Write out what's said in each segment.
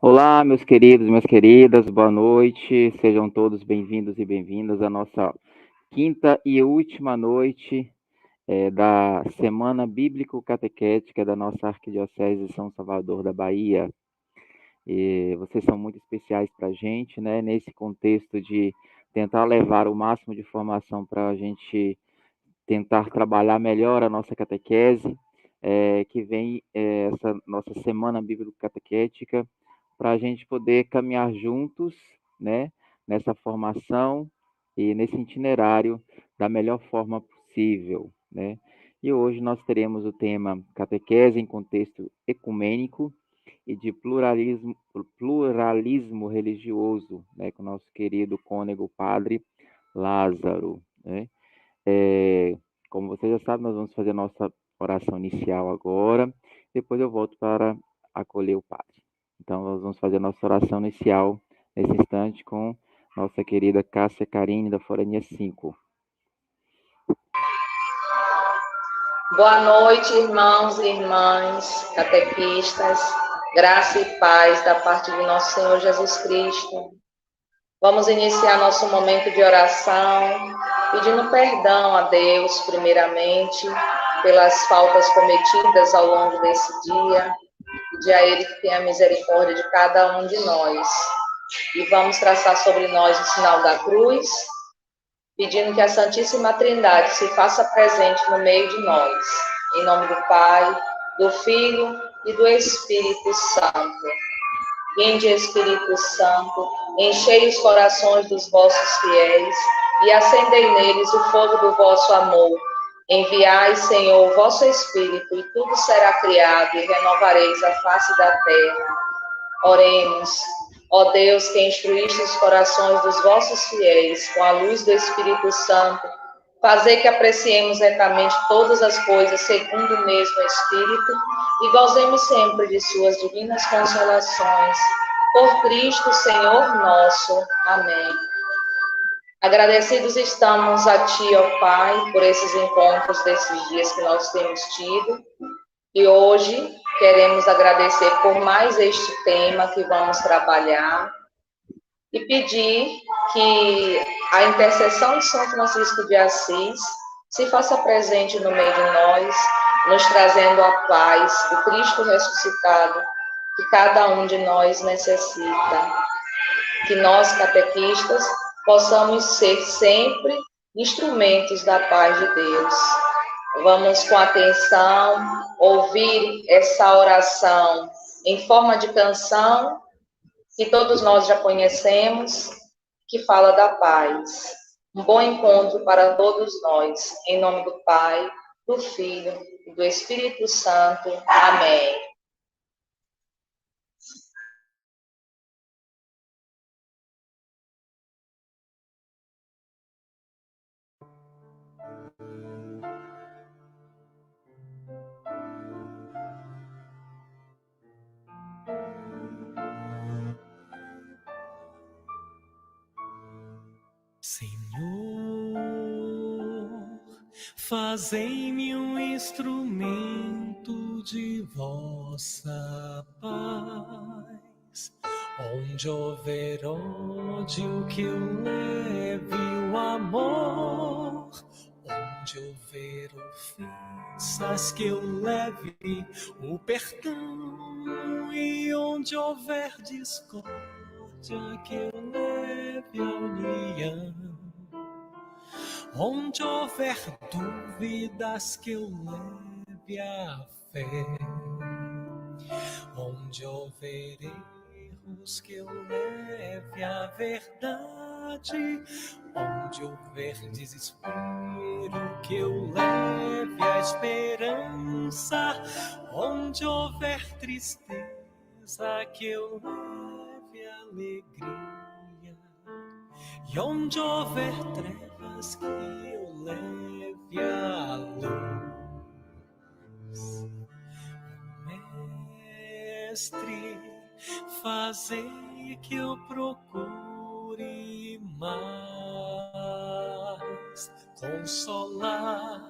Olá, meus queridos, minhas queridas, boa noite. Sejam todos bem-vindos e bem-vindas à nossa quinta e última noite da Semana Bíblico-Catequética da nossa Arquidiocese de São Salvador da Bahia. E vocês são muito especiais para a gente, né? Nesse contexto de tentar levar o máximo de informação para a gente tentar trabalhar melhor a nossa catequese, que vem essa nossa Semana Bíblico-Catequética, para a gente poder caminhar juntos, né, nessa formação e nesse itinerário da melhor forma possível, né? E hoje nós teremos o tema catequese em contexto ecumênico e de pluralismo religioso, né, com o nosso querido cônego padre Lázaro, né? É, como você já sabe, nós vamos fazer a nossa oração inicial agora, depois eu volto para acolher o padre. Então, nós vamos fazer a nossa oração inicial nesse instante com nossa querida Cássia Carine, da Forania 5. Boa noite, irmãos e irmãs, catequistas, graça e paz da parte de nosso Senhor Jesus Cristo. Vamos iniciar nosso momento de oração, pedindo perdão a Deus, primeiramente, pelas faltas cometidas ao longo desse dia, pedir a Ele que tenha misericórdia de cada um de nós. E vamos traçar sobre nós o sinal da cruz, pedindo que a Santíssima Trindade se faça presente no meio de nós. Em nome do Pai, do Filho e do Espírito Santo. Vinde, Espírito Santo, enchei os corações dos vossos fiéis e acendei neles o fogo do vosso amor. Enviai, Senhor, o vosso Espírito, e tudo será criado, e renovareis a face da terra. Oremos. Ó Deus, que instruíste os corações dos vossos fiéis com a luz do Espírito Santo, fazei que apreciemos retamente todas as coisas segundo o mesmo Espírito e gozemos sempre de suas divinas consolações. Por Cristo, Senhor nosso. Amém. Agradecidos estamos a Ti, ó Pai, por esses encontros desses dias que nós temos tido. E hoje queremos agradecer por mais este tema que vamos trabalhar e pedir que a intercessão de São Francisco de Assis se faça presente no meio de nós, nos trazendo a paz do Cristo ressuscitado que cada um de nós necessita. Que nós, catequistas, possamos ser sempre instrumentos da paz de Deus. Vamos com atenção ouvir essa oração em forma de canção que todos nós já conhecemos, que fala da paz. Um bom encontro para todos nós. Em nome do Pai, do Filho e do Espírito Santo. Amém. Senhor, fazei-me um instrumento de vossa paz. Onde houver ódio, que eu leve o amor. Onde houver ofensas, que eu leve o perdão. E onde houver discórdia, que eu leve a união. Onde houver dúvidas, que eu leve a fé. Onde houver erros, que eu leve a verdade. Onde houver desespero, que eu leve a esperança. Onde houver tristeza, que eu leve a alegria. E onde houver trevas, que eu leve a luz. Mestre, fazei que eu procure mais consolar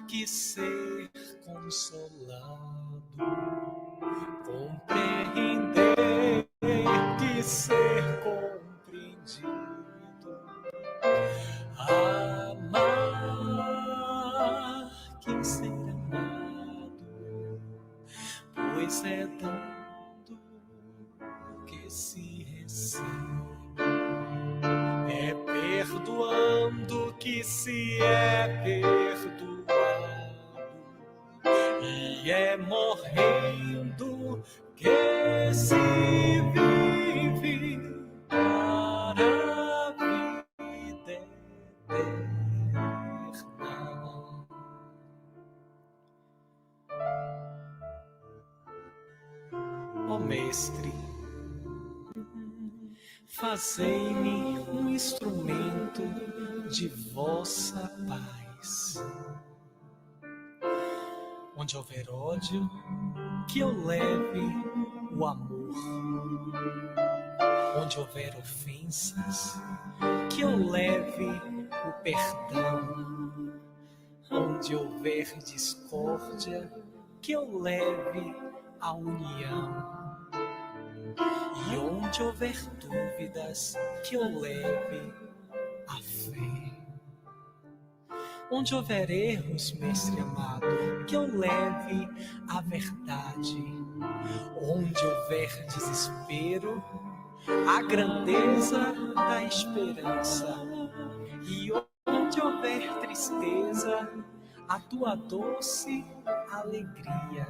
que ser consolado, compreender pois é dando que se recebe, é perdoando que se é perdoado, e é morrendo que se vive para a vida eterna. Ó Mestre, fazei-me um instrumento de vossa paz. Onde houver ódio, que eu leve o amor. Onde houver ofensas, que eu leve o perdão. Onde houver discórdia, que eu leve a união. E onde houver dúvidas, que eu leve a fé. Onde houver erros, Mestre amado, que eu leve a verdade. Onde houver desespero, a grandeza da esperança. E onde houver tristeza, a tua doce alegria.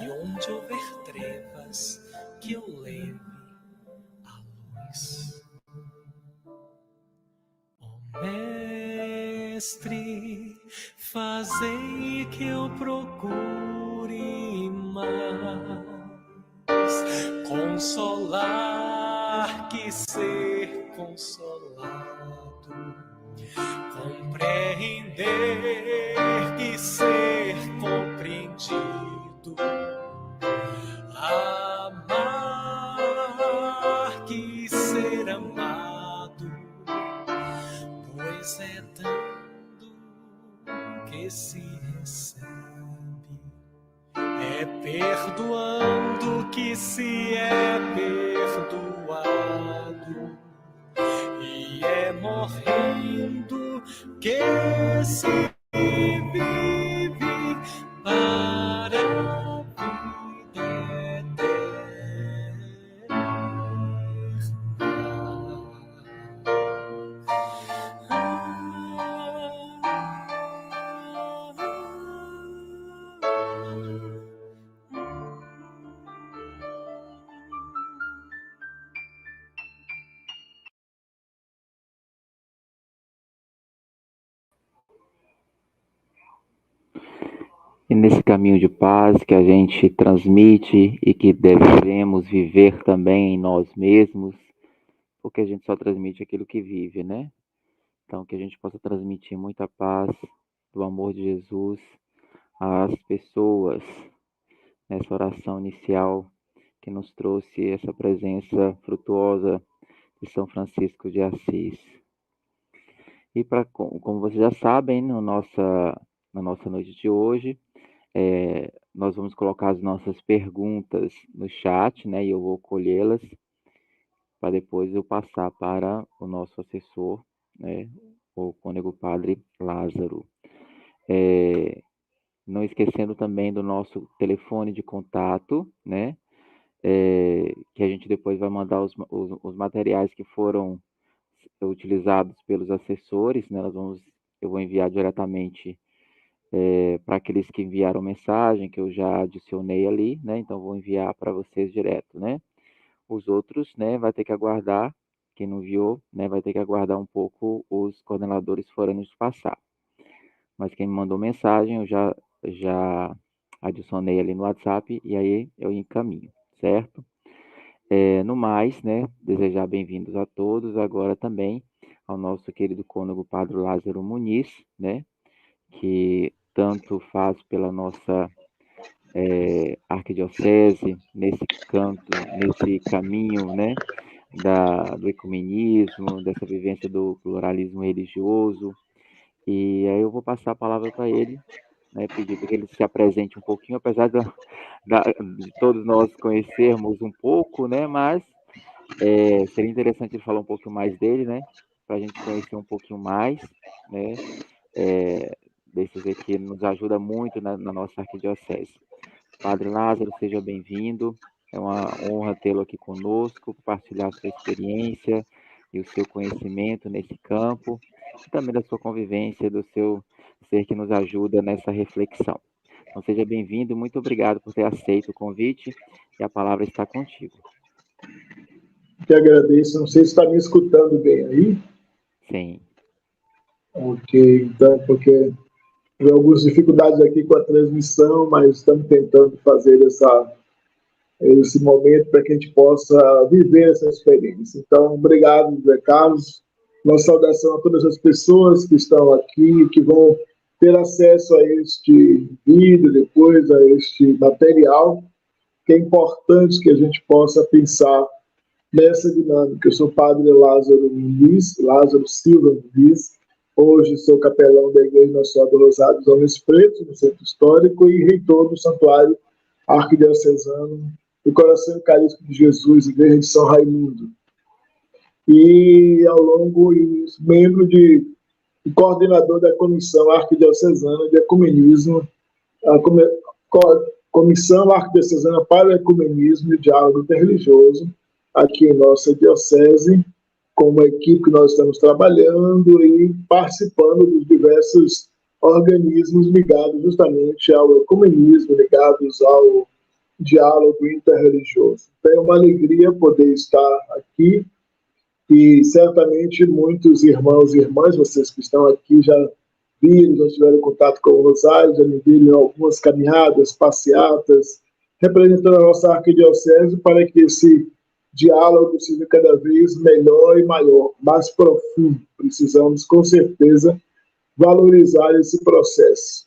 E onde houver trevas, que eu leve a luz. Ó Mestre, fazei que eu procure mais consolar que ser consolado, compreender que ser compreendido, amar que ser amado, pois é dando que se recebe, é perdoando que se é perdoado, e é morrendo que se vive para a vida E nesse caminho de paz que a gente transmite e que devemos viver também em nós mesmos, porque a gente só transmite aquilo que vive, né? Então, que a gente possa transmitir muita paz do amor de Jesus às pessoas nessa oração inicial que nos trouxe essa presença frutuosa de São Francisco de Assis. E como vocês já sabem, na nossa noite de hoje, nós vamos colocar as nossas perguntas no chat, né? E eu vou colhê-las para depois eu passar para o nosso assessor, né? O cônego Padre Lázaro. Não esquecendo também do nosso telefone de contato, né? Que a gente depois vai mandar os materiais que foram utilizados pelos assessores, né? Eu vou enviar diretamente para aqueles que enviaram mensagem, que eu já adicionei ali, né? Então, vou enviar para vocês direto, né? Os outros, né, vai ter que aguardar, quem não enviou, né, vai ter que aguardar um pouco os coordenadores forem nos passar. Mas quem me mandou mensagem, eu já adicionei ali no WhatsApp e aí eu encaminho, certo? No mais, né, desejar bem-vindos a todos, agora também ao nosso querido cônego Padre Lázaro Muniz, né, que tanto faz pela nossa arquidiocese, nesse caminho, né, do ecumenismo, dessa vivência do pluralismo religioso. E aí eu vou passar a palavra para ele, né, pedir para que ele se apresente um pouquinho, apesar de todos nós conhecermos um pouco, né, mas seria interessante ele falar um pouquinho mais dele, né, para a gente conhecer um pouquinho mais, né, desses aqui nos ajuda muito na nossa arquidiocese. Padre Lázaro, seja bem-vindo. É uma honra tê-lo aqui conosco, compartilhar a sua experiência e o seu conhecimento nesse campo, e também da sua convivência, do seu ser que nos ajuda nessa reflexão. Então, seja bem-vindo, muito obrigado por ter aceito o convite, e a palavra está contigo. Que agradeço. Não sei se está me escutando bem aí. Sim. Ok, então, porque tive algumas dificuldades aqui com a transmissão, mas estamos tentando fazer esse momento para que a gente possa viver essa experiência. Então, obrigado, José Carlos. Uma saudação a todas as pessoas que estão aqui, que vão ter acesso a este vídeo, depois a este material, que é importante que a gente possa pensar nessa dinâmica. Eu sou o padre Lázaro Silva Muniz. Hoje sou capelão da Igreja Nossa Senhora do Rosário dos Homens Pretos, no Centro Histórico, e reitor do Santuário Arquidiocesano do Coração Eucarístico de Jesus, Igreja de São Raimundo. E, ao longo, membro e coordenador da Comissão Arquidiocesana de Ecumenismo, Comissão Arquidiocesana para o Ecumenismo e Diálogo Interreligioso, aqui em nossa diocese, com uma equipe que nós estamos trabalhando e participando dos diversos organismos ligados justamente ao ecumenismo, ligados ao diálogo interreligioso. Então, é uma alegria poder estar aqui e certamente muitos irmãos e irmãs, vocês que estão aqui já viram, já tiveram contato com o Rosário, já me viram em algumas caminhadas, passeatas, representando a nossa arquidiocese para que esse diálogo seja cada vez melhor e maior, mais profundo. Precisamos, com certeza, valorizar esse processo.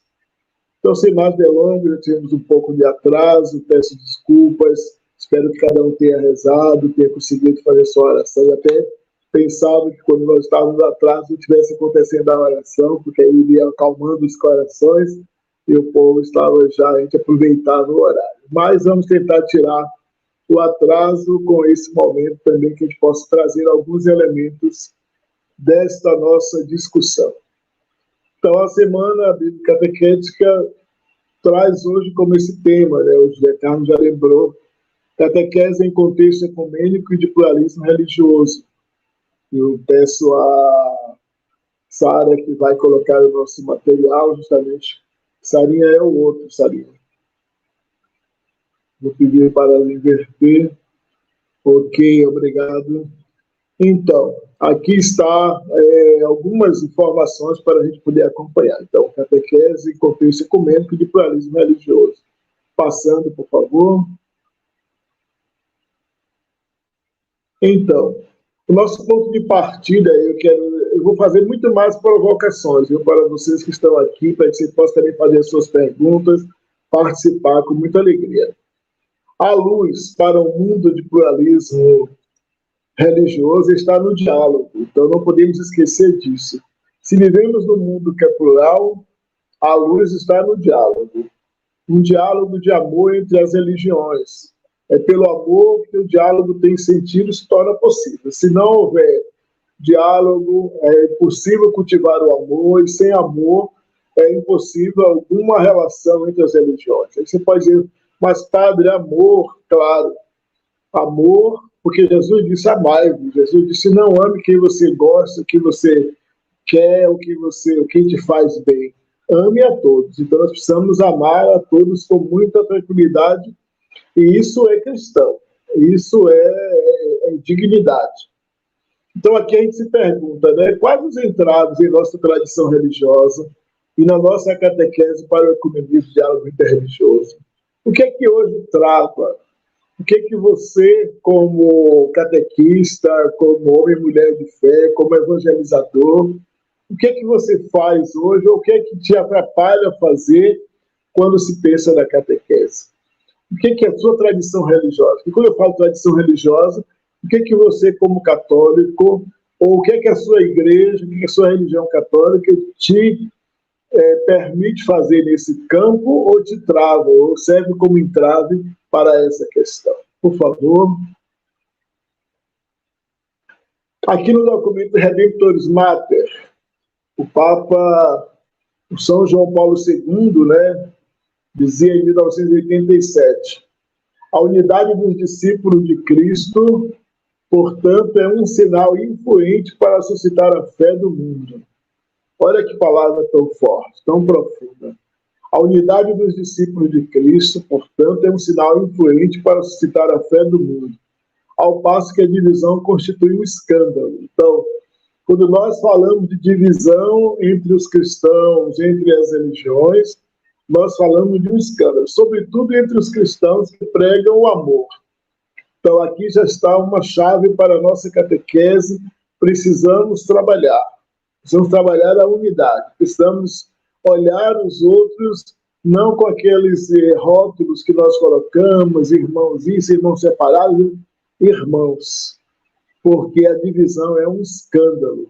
Então, sem mais delongas, já tivemos um pouco de atraso, peço desculpas, espero que cada um tenha rezado, tenha conseguido fazer sua oração. Eu até pensava que quando nós estávamos atrás não tivesse acontecendo a oração, porque aí iria acalmando os corações e o povo estava já, a gente aproveitava o horário. Mas vamos tentar tirar o atraso com esse momento também, que a gente possa trazer alguns elementos desta nossa discussão. Então, a Semana Bíblica Catequética traz hoje como esse tema, né? O José Carlos já lembrou, catequese em contexto ecumênico e de pluralismo religioso. Eu peço a Sara, que vai colocar o nosso material, justamente. Sarinha é o outro, Sarinha. Vou pedir para ela inverter. Ok, obrigado. Então, aqui está algumas informações para a gente poder acompanhar. Então, catequese em contexto ecumênico de pluralismo religioso. Passando, por favor. Então, o nosso ponto de partida, eu vou fazer muito mais provocações, viu, para vocês que estão aqui, para que vocês possam também fazer as suas perguntas, participar com muita alegria. A luz para um mundo de pluralismo religioso está no diálogo, então não podemos esquecer disso. Se vivemos num mundo que é plural, a luz está no diálogo. Um diálogo de amor entre as religiões. É pelo amor que o diálogo tem sentido e se torna possível. Se não houver diálogo, é impossível cultivar o amor, e sem amor é impossível alguma relação entre as religiões. Aí você pode dizer, mas padre, amor, claro, amor, porque Jesus disse amai-vos. Jesus disse não ame quem você gosta, quem você quer, o que te faz bem. Ame a todos. Então nós precisamos amar a todos com muita tranquilidade, e isso é cristão, isso é dignidade. Então aqui a gente se pergunta, né, quais os entraves em nossa tradição religiosa e na nossa catequese para o ecumenismo e diálogo interreligioso? O que é que hoje trava? O que é que você, como catequista, como homem e mulher de fé, como evangelizador, o que é que você faz hoje, ou o que é que te atrapalha a fazer quando se pensa na catequese? O que é a sua tradição religiosa? E quando eu falo tradição religiosa, o que é que você, como católico, ou o que é a sua igreja, o que é a sua religião católica te permite fazer nesse campo, ou te trava, ou serve como entrave para essa questão? Por favor. Aqui no documento Redemptoris Mater, o Papa, o São João Paulo II, né, dizia em 1987, a unidade dos discípulos de Cristo, portanto, é um sinal influente para suscitar a fé do mundo. Olha que palavra tão forte, tão profunda. A unidade dos discípulos de Cristo, portanto, é um sinal influente para suscitar a fé do mundo, ao passo que a divisão constitui um escândalo. Então, quando nós falamos de divisão entre os cristãos, entre as religiões, nós falamos de um escândalo, sobretudo entre os cristãos que pregam o amor. Então, aqui já está uma chave para a nossa catequese. Precisamos trabalhar a unidade, precisamos olhar os outros, não com aqueles rótulos que nós colocamos, irmãos isso, irmãos separados, irmãos, porque a divisão é um escândalo,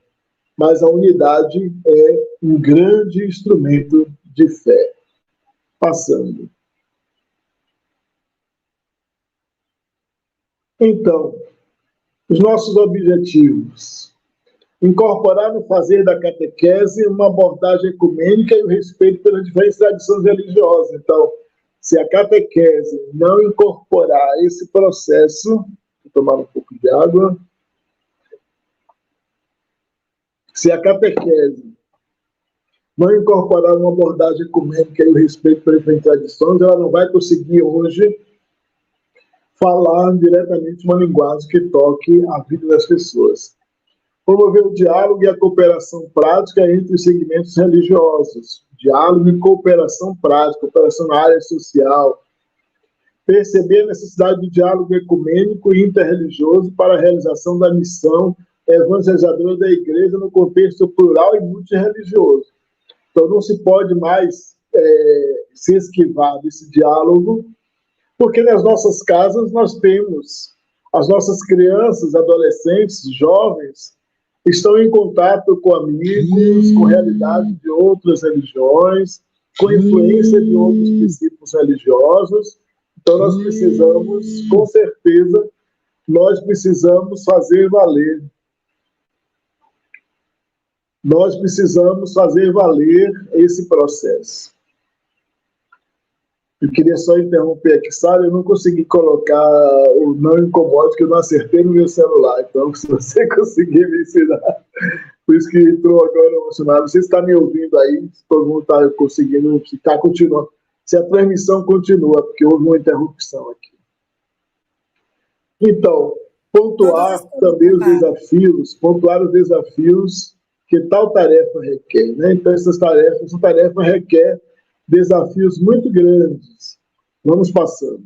mas a unidade é um grande instrumento de fé. Passando. Então, os nossos objetivos. Incorporar no fazer da catequese uma abordagem ecumênica e o respeito pelas diferentes tradições religiosas. Então, se a catequese não incorporar esse processo, vou tomar um pouco de água. Se a catequese não incorporar uma abordagem ecumênica e o respeito pelas diferentes tradições, ela não vai conseguir hoje falar diretamente uma linguagem que toque a vida das pessoas. Promover o diálogo e a cooperação prática entre os segmentos religiosos. Diálogo e cooperação prática, cooperação na área social. Perceber a necessidade de diálogo ecumênico e interreligioso para a realização da missão evangelizadora da Igreja no contexto plural e multirreligioso. Então, não se pode mais se esquivar desse diálogo, porque nas nossas casas nós temos as nossas crianças, adolescentes, jovens, estão em contato com amigos, com realidade de outras religiões, com influência de outros princípios religiosos. Então, nós precisamos, com certeza, nós precisamos fazer valer. Nós precisamos fazer valer esse processo. Eu queria só interromper aqui, Sara, eu não consegui colocar o não incomode, que eu não acertei no meu celular. Então, se você conseguir me ensinar, por isso que entrou agora emocionado. Você está me ouvindo aí, se todo mundo está conseguindo ficar, continua. Se a transmissão continua, porque houve uma interrupção aqui. Então, pontuar também os desafios que tal tarefa requer, né? Então, essa tarefa requer desafios muito grandes. Vamos passando.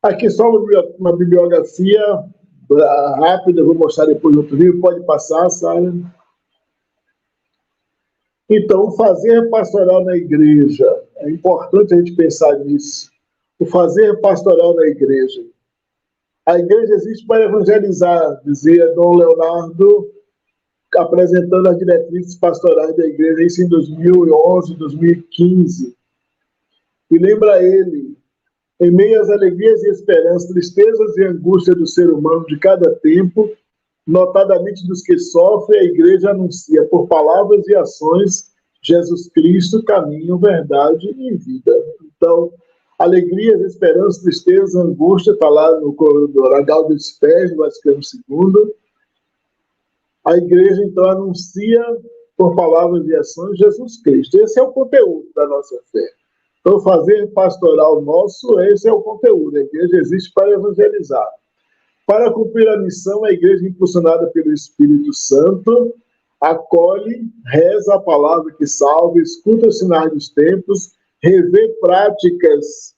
Aqui só uma bibliografia rápida, vou mostrar depois no outro vídeo. Pode passar, Sara. Então, o fazer pastoral na igreja. É importante a gente pensar nisso. O fazer pastoral na igreja. A igreja existe para evangelizar, dizia Dom Leonardo, apresentando as diretrizes pastorais da igreja, isso em 2011, 2015. E lembra ele, em meio às alegrias e esperanças, tristezas e angústias do ser humano de cada tempo, notadamente dos que sofrem, a igreja anuncia por palavras e ações Jesus Cristo, caminho, verdade e vida. Então, alegrias, esperanças, tristezas, angústia, está lá no corredor Gaudium et Spes, no Vaticano II. A igreja, então, anuncia por palavras e ações Jesus Cristo. Esse é o conteúdo da nossa fé. Então, fazer pastoral nosso, esse é o conteúdo. A igreja existe para evangelizar. Para cumprir a missão, a igreja, impulsionada pelo Espírito Santo, acolhe, reza a palavra que salva, escuta os sinais dos tempos, revê práticas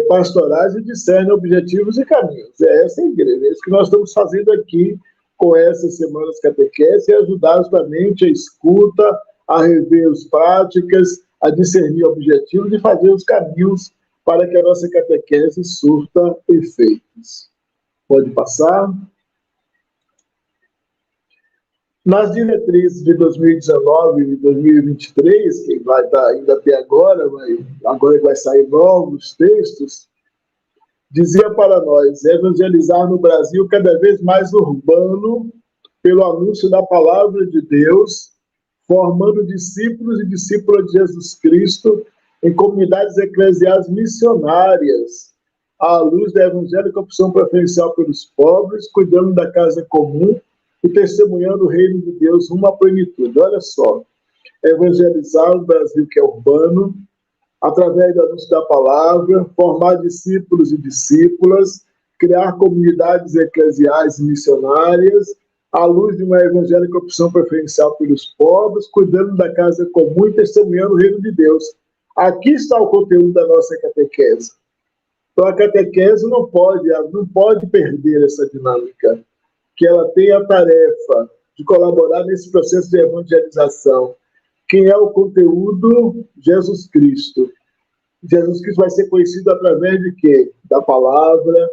pastorais e discerne objetivos e caminhos. É essa a igreja. É isso que nós estamos fazendo aqui com essas semanas catequese, e ajudar justamente a escuta, a rever as práticas, a discernir objetivos e fazer os caminhos para que a nossa catequese surta efeitos. Pode passar. Nas diretrizes de 2019 e 2023, que vai estar ainda até agora que vai sair novos textos, dizia para nós, evangelizar no Brasil cada vez mais urbano, pelo anúncio da palavra de Deus, formando discípulos e discípulas de Jesus Cristo em comunidades eclesiais missionárias, à luz da evangélica opção preferencial pelos pobres, cuidando da casa comum e testemunhando o reino de Deus rumo à plenitude. Olha só, evangelizar o Brasil que é urbano, através do anúncio da palavra, formar discípulos e discípulas, criar comunidades eclesiais e missionárias, à luz de uma evangélica opção preferencial pelos pobres, cuidando da casa comum e testemunhando o reino de Deus. Aqui está o conteúdo da nossa catequese. Então, a catequese não pode perder essa dinâmica, que ela tem a tarefa de colaborar nesse processo de evangelização. Quem é o conteúdo? Jesus Cristo. Jesus Cristo vai ser conhecido através de quê? Da palavra,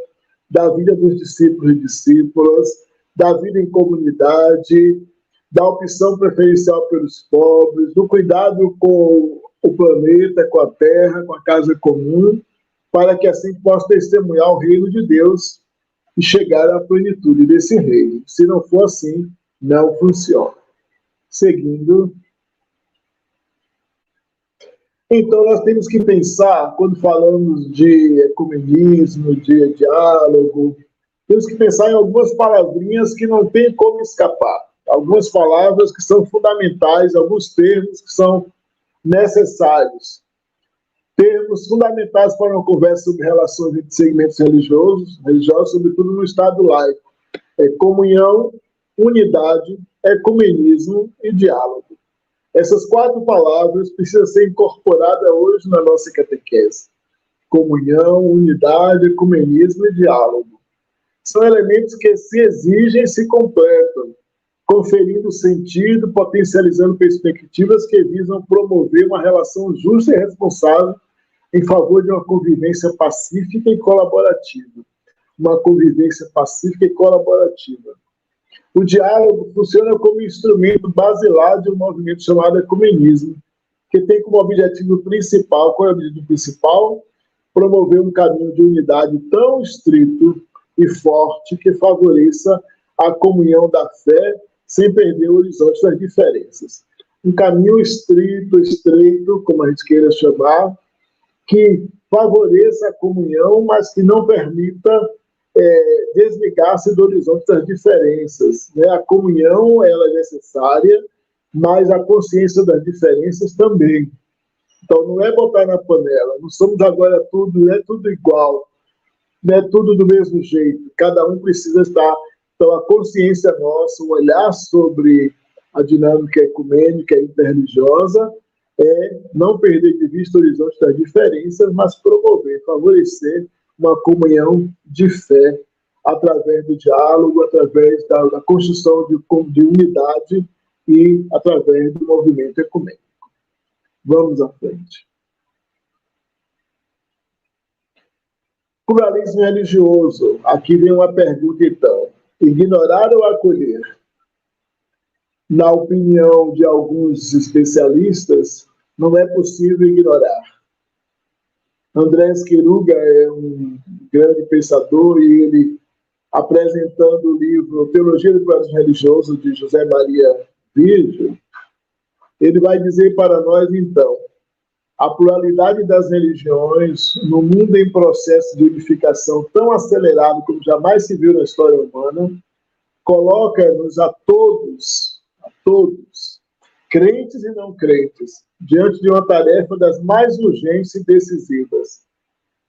da vida dos discípulos e discípulas, da vida em comunidade, da opção preferencial pelos pobres, do cuidado com o planeta, com a terra, com a casa comum, para que assim possa testemunhar o reino de Deus e chegar à plenitude desse reino. Se não for assim, não funciona. Seguindo. Então, nós temos que pensar, quando falamos de ecumenismo, de diálogo, temos que pensar em algumas palavrinhas que não tem como escapar. Algumas palavras que são fundamentais, alguns termos que são necessários. Termos fundamentais para uma conversa sobre relações entre segmentos religiosos, sobretudo no Estado laico. Comunhão, unidade, ecumenismo e diálogo. Essas 4 palavras precisam ser incorporadas hoje na nossa catequese. Comunhão, unidade, ecumenismo e diálogo. São elementos que se exigem e se completam, conferindo sentido, potencializando perspectivas que visam promover uma relação justa e responsável em favor de uma convivência pacífica e colaborativa. Uma convivência pacífica e colaborativa. O diálogo funciona como instrumento basilar de um movimento chamado ecumenismo, que tem como objetivo principal, qual é o objetivo principal? Promover um caminho de unidade tão estrito e forte que favoreça a comunhão da fé sem perder o horizonte das diferenças. Um caminho estreito, como a gente queira chamar, que favoreça a comunhão, mas que não permita desligar-se do horizonte das diferenças. Né? A comunhão ela é necessária, mas a consciência das diferenças também. Então, não é botar na panela, não somos agora tudo, não é tudo igual, não é tudo do mesmo jeito, cada um precisa estar. Então, a consciência nossa, o olhar sobre a dinâmica ecumênica e interreligiosa é não perder de vista o horizonte das diferenças, mas promover, favorecer uma comunhão de fé através do diálogo, através da construção de unidade e através do movimento ecumênico. Vamos à frente. Pluralismo religioso. Aqui vem uma pergunta, então. Ignorar ou acolher? Na opinião de alguns especialistas, não é possível ignorar. Andrés Queruga é um grande pensador e ele, apresentando o livro Teologia do Pluralismo Religioso, de José Maria Virgem, ele vai dizer para nós, então, a pluralidade das religiões, no mundo em processo de unificação tão acelerado como jamais se viu na história humana, coloca-nos a todos, crentes e não crentes, diante de uma tarefa das mais urgentes e decisivas.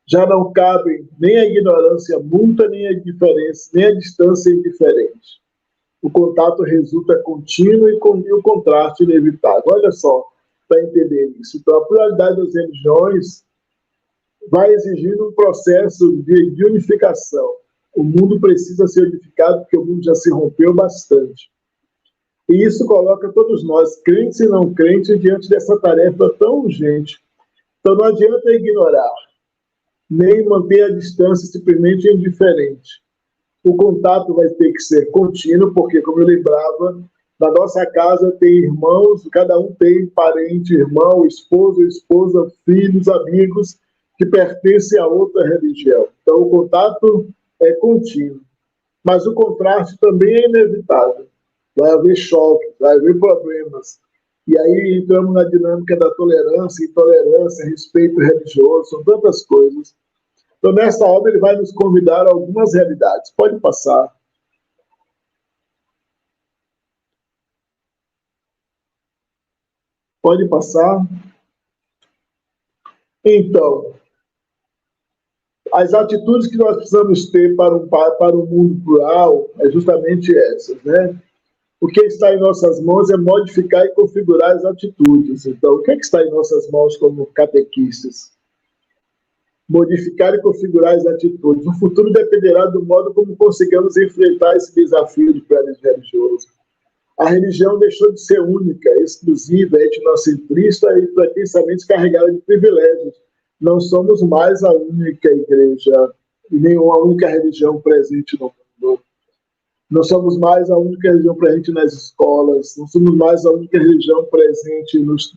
Já não cabem nem a ignorância multa, nem a diferença, nem a distância indiferente. O contato resulta contínuo e o contraste inevitável. Olha só, para entender isso. Então, a pluralidade das religiões vai exigir um processo de unificação. O mundo precisa ser unificado porque o mundo já se rompeu bastante. E isso coloca todos nós, crentes e não crentes, diante dessa tarefa tão urgente. Então, não adianta ignorar, nem manter a distância simplesmente indiferente. O contato vai ter que ser contínuo, porque, como eu lembrava, na nossa casa tem irmãos, cada um tem parente, irmão, esposo, esposa, filhos, amigos, que pertencem a outra religião. Então, o contato é contínuo. Mas o contraste também é inevitável. Vai haver choques, vai haver problemas. E aí entramos na dinâmica da tolerância, intolerância, respeito religioso, são tantas coisas. Então, nessa obra, ele vai nos convidar a algumas realidades. Pode passar. Pode passar. Então, as atitudes que nós precisamos ter para um mundo plural é justamente essas, né? O que está em nossas mãos é modificar e configurar as atitudes. Então, o que está em nossas mãos como catequistas? Modificar e configurar as atitudes. O futuro dependerá do modo como conseguimos enfrentar esse desafio do pluralismo religioso. A religião deixou de ser única, exclusiva, etnocentrista e pretensamente carregada de privilégios. Não somos mais a única igreja e nem a única religião presente no mundo. Não somos mais a única religião presente nas escolas, não somos mais a única religião presente nos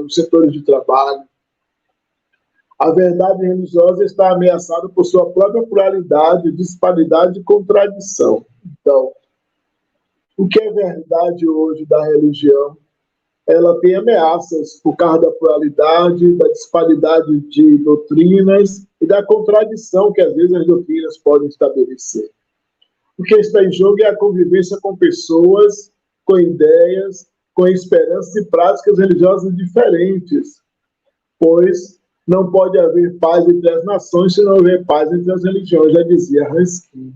setores de trabalho. A verdade religiosa está ameaçada por sua própria pluralidade, disparidade e contradição. Então, o que é verdade hoje da religião? Ela tem ameaças por causa da pluralidade, da disparidade de doutrinas e da contradição que às vezes as doutrinas podem estabelecer. O que está em jogo é a convivência com pessoas, com ideias, com esperanças e práticas religiosas diferentes, pois não pode haver paz entre as nações se não houver paz entre as religiões, já dizia Hanskin.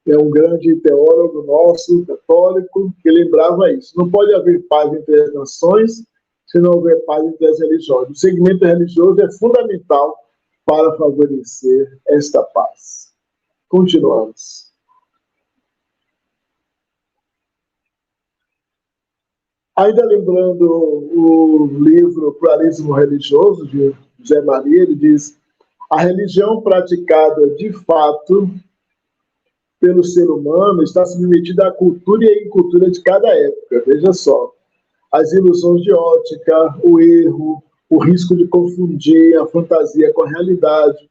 É um grande teólogo nosso, católico, que lembrava isso. Não pode haver paz entre as nações se não houver paz entre as religiões. O segmento religioso é fundamental para favorecer esta paz. Continuamos. Ainda lembrando o livro Pluralismo Religioso, de José Maria, ele diz: a religião praticada de fato pelo ser humano está submetida à cultura e à incultura de cada época. Veja só, as ilusões de ótica, o erro, o risco de confundir a fantasia com a realidade,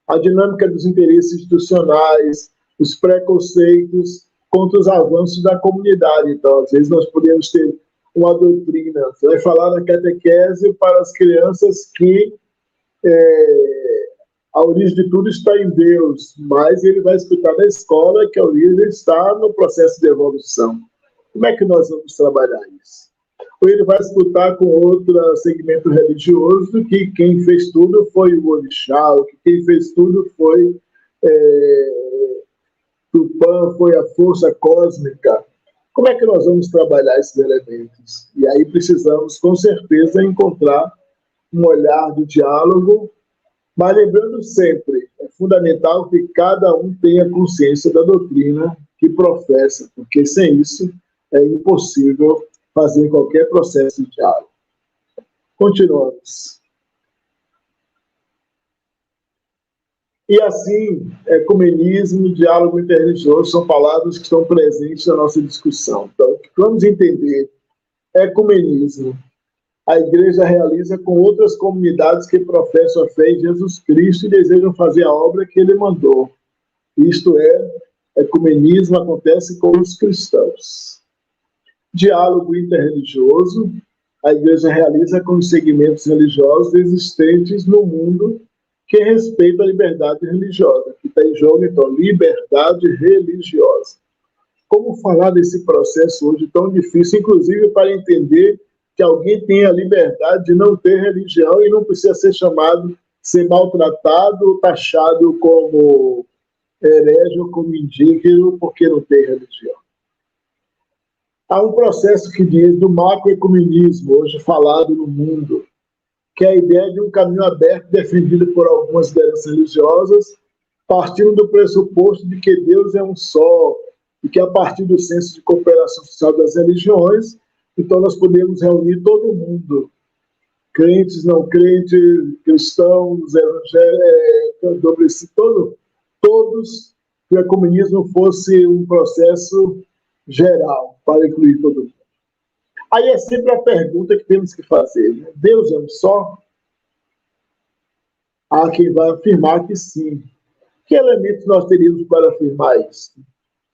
a dinâmica dos interesses institucionais, os preconceitos contra os avanços da comunidade. Então, às vezes nós podemos ter uma doutrina, você vai falar na catequese para as crianças que a origem de tudo está em Deus, mas ele vai escutar na escola que a origem está no processo de evolução. Como é que nós vamos trabalhar isso? Ou ele vai escutar com outro segmento religioso que quem fez tudo foi o orixá, que quem fez tudo foi Tupã, foi a força cósmica. Como é que nós vamos trabalhar esses elementos? E aí precisamos, com certeza, encontrar um olhar de diálogo, mas lembrando sempre, é fundamental que cada um tenha consciência da doutrina que professa, porque sem isso é impossível fazer qualquer processo de diálogo. Continuamos. E assim, ecumenismo, diálogo interreligioso são palavras que estão presentes na nossa discussão. Então, vamos entender ecumenismo. A igreja realiza com outras comunidades que professam a fé em Jesus Cristo e desejam fazer a obra que ele mandou. Isto é, ecumenismo acontece com os cristãos. Diálogo interreligioso. A igreja realiza com os segmentos religiosos existentes no mundo que respeita a liberdade religiosa, que está em jogo, então, liberdade religiosa. Como falar desse processo hoje tão difícil, inclusive para entender que alguém tem a liberdade de não ter religião e não precisa ser chamado, ser maltratado, taxado como herege ou como indígena porque não tem religião. Há um processo que diz do macroecumenismo, hoje falado no mundo, que é a ideia de um caminho aberto defendido por algumas lideranças religiosas, partindo do pressuposto de que Deus é um só, e que a partir do senso de cooperação social das religiões, então nós podemos reunir todo mundo, crentes, não crentes, cristãos, evangélicos, todos, que o ecumenismo fosse um processo geral, para incluir todo mundo. Aí é sempre a pergunta que temos que fazer, né? Deus é um só? Há quem vai afirmar que sim. Que elementos nós teríamos para afirmar isso?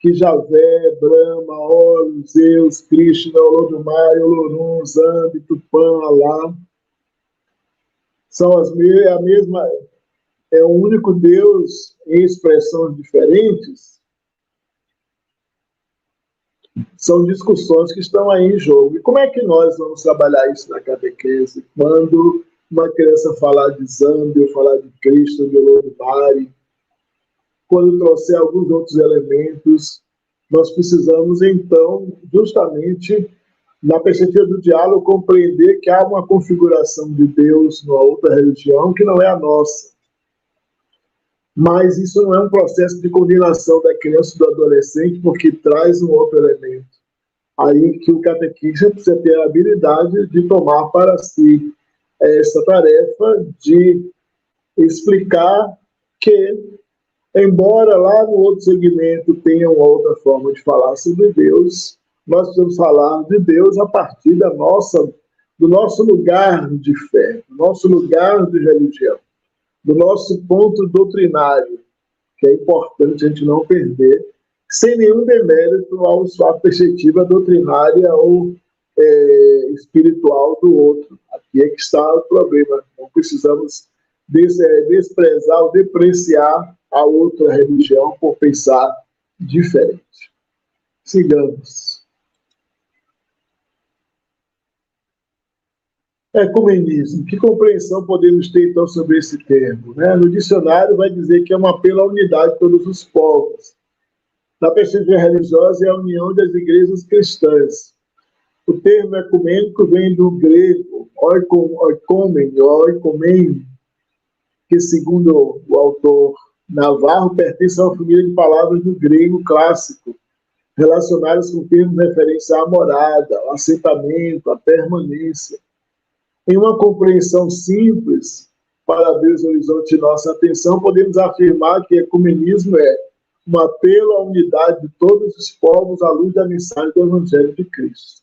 que Javé, Brahma, Horus, Zeus, Krishna, Olodumare, Olorum, Zambi, Tupã, Alá, são a mesma, é um único Deus em expressões diferentes, são discussões que estão aí em jogo. E como é que nós vamos trabalhar isso na catequese? Quando uma criança falar de Zambi, ou falar de Cristo, de Olodumare, quando trouxer alguns outros elementos, nós precisamos, então, justamente, na perspectiva do diálogo, compreender que há uma configuração de Deus numa outra religião que não é a nossa. Mas isso não é um processo de condenação da criança e do adolescente, porque traz um outro elemento. Aí que o catequista precisa ter a habilidade de tomar para si essa tarefa de explicar que, embora lá no outro segmento tenha uma outra forma de falar sobre Deus, nós precisamos falar de Deus a partir do nosso lugar de fé, do nosso lugar de religião, do nosso ponto doutrinário, que é importante a gente não perder, sem nenhum demérito à perspectiva doutrinária ou espiritual do outro. Aqui é que está o problema. Não precisamos desprezar ou depreciar a outra religião por pensar diferente. Sigamos. Ecumenismo. Que compreensão podemos ter, então, sobre esse termo? No dicionário vai dizer que é um apelo à unidade de todos os povos. Na perspectiva religiosa, é a união das igrejas cristãs. O termo ecumênico vem do grego oikomen, que, segundo o autor Navarro, pertence a uma família de palavras do grego clássico, relacionadas com termos de referência à morada, ao assentamento, à permanência. Em uma compreensão simples, para abrir os horizontes de nossa atenção, podemos afirmar que ecumenismo é um apelo à unidade de todos os povos à luz da mensagem do Evangelho de Cristo.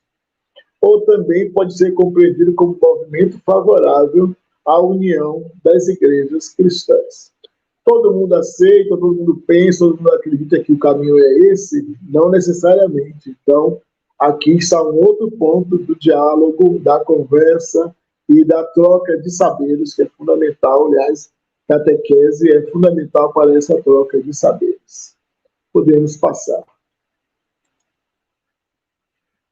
Ou também pode ser compreendido como um movimento favorável à união das igrejas cristãs. Todo mundo aceita, todo mundo pensa, todo mundo acredita que o caminho é esse? Não necessariamente. Então, aqui está um outro ponto do diálogo, da conversa e da troca de saberes, que é fundamental. Aliás, catequese é fundamental para essa troca de saberes. Podemos passar.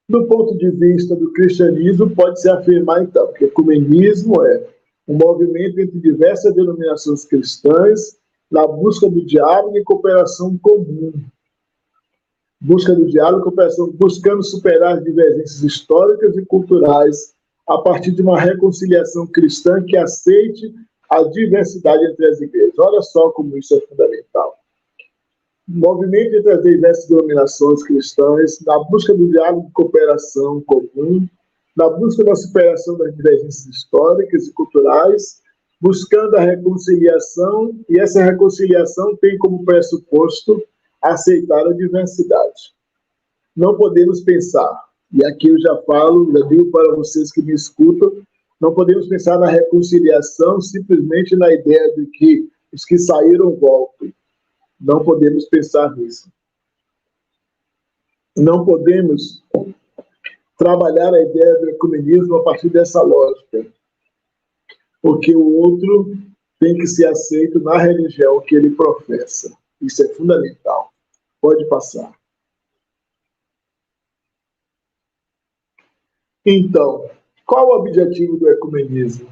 Do ponto de vista do cristianismo, pode-se afirmar, então, que o ecumenismo é um movimento entre diversas denominações cristãs na busca do diálogo e cooperação comum. Busca do diálogo e cooperação, buscando superar as divergências históricas e culturais a partir de uma reconciliação cristã que aceite a diversidade entre as igrejas. Olha só como isso é fundamental. Movimento entre as diversas denominações cristãs, na busca do diálogo e cooperação comum, na busca da superação das divergências históricas e culturais, buscando a reconciliação, e essa reconciliação tem como pressuposto aceitar a diversidade. Não podemos pensar, e aqui eu já falo, já digo para vocês que me escutam, não podemos pensar na reconciliação simplesmente na ideia de que os que saíram voltem. Não podemos pensar nisso. Não podemos trabalhar a ideia do ecumenismo a partir dessa lógica, porque o outro tem que ser aceito na religião que ele professa. Isso é fundamental. Pode passar. Então, qual o objetivo do ecumenismo?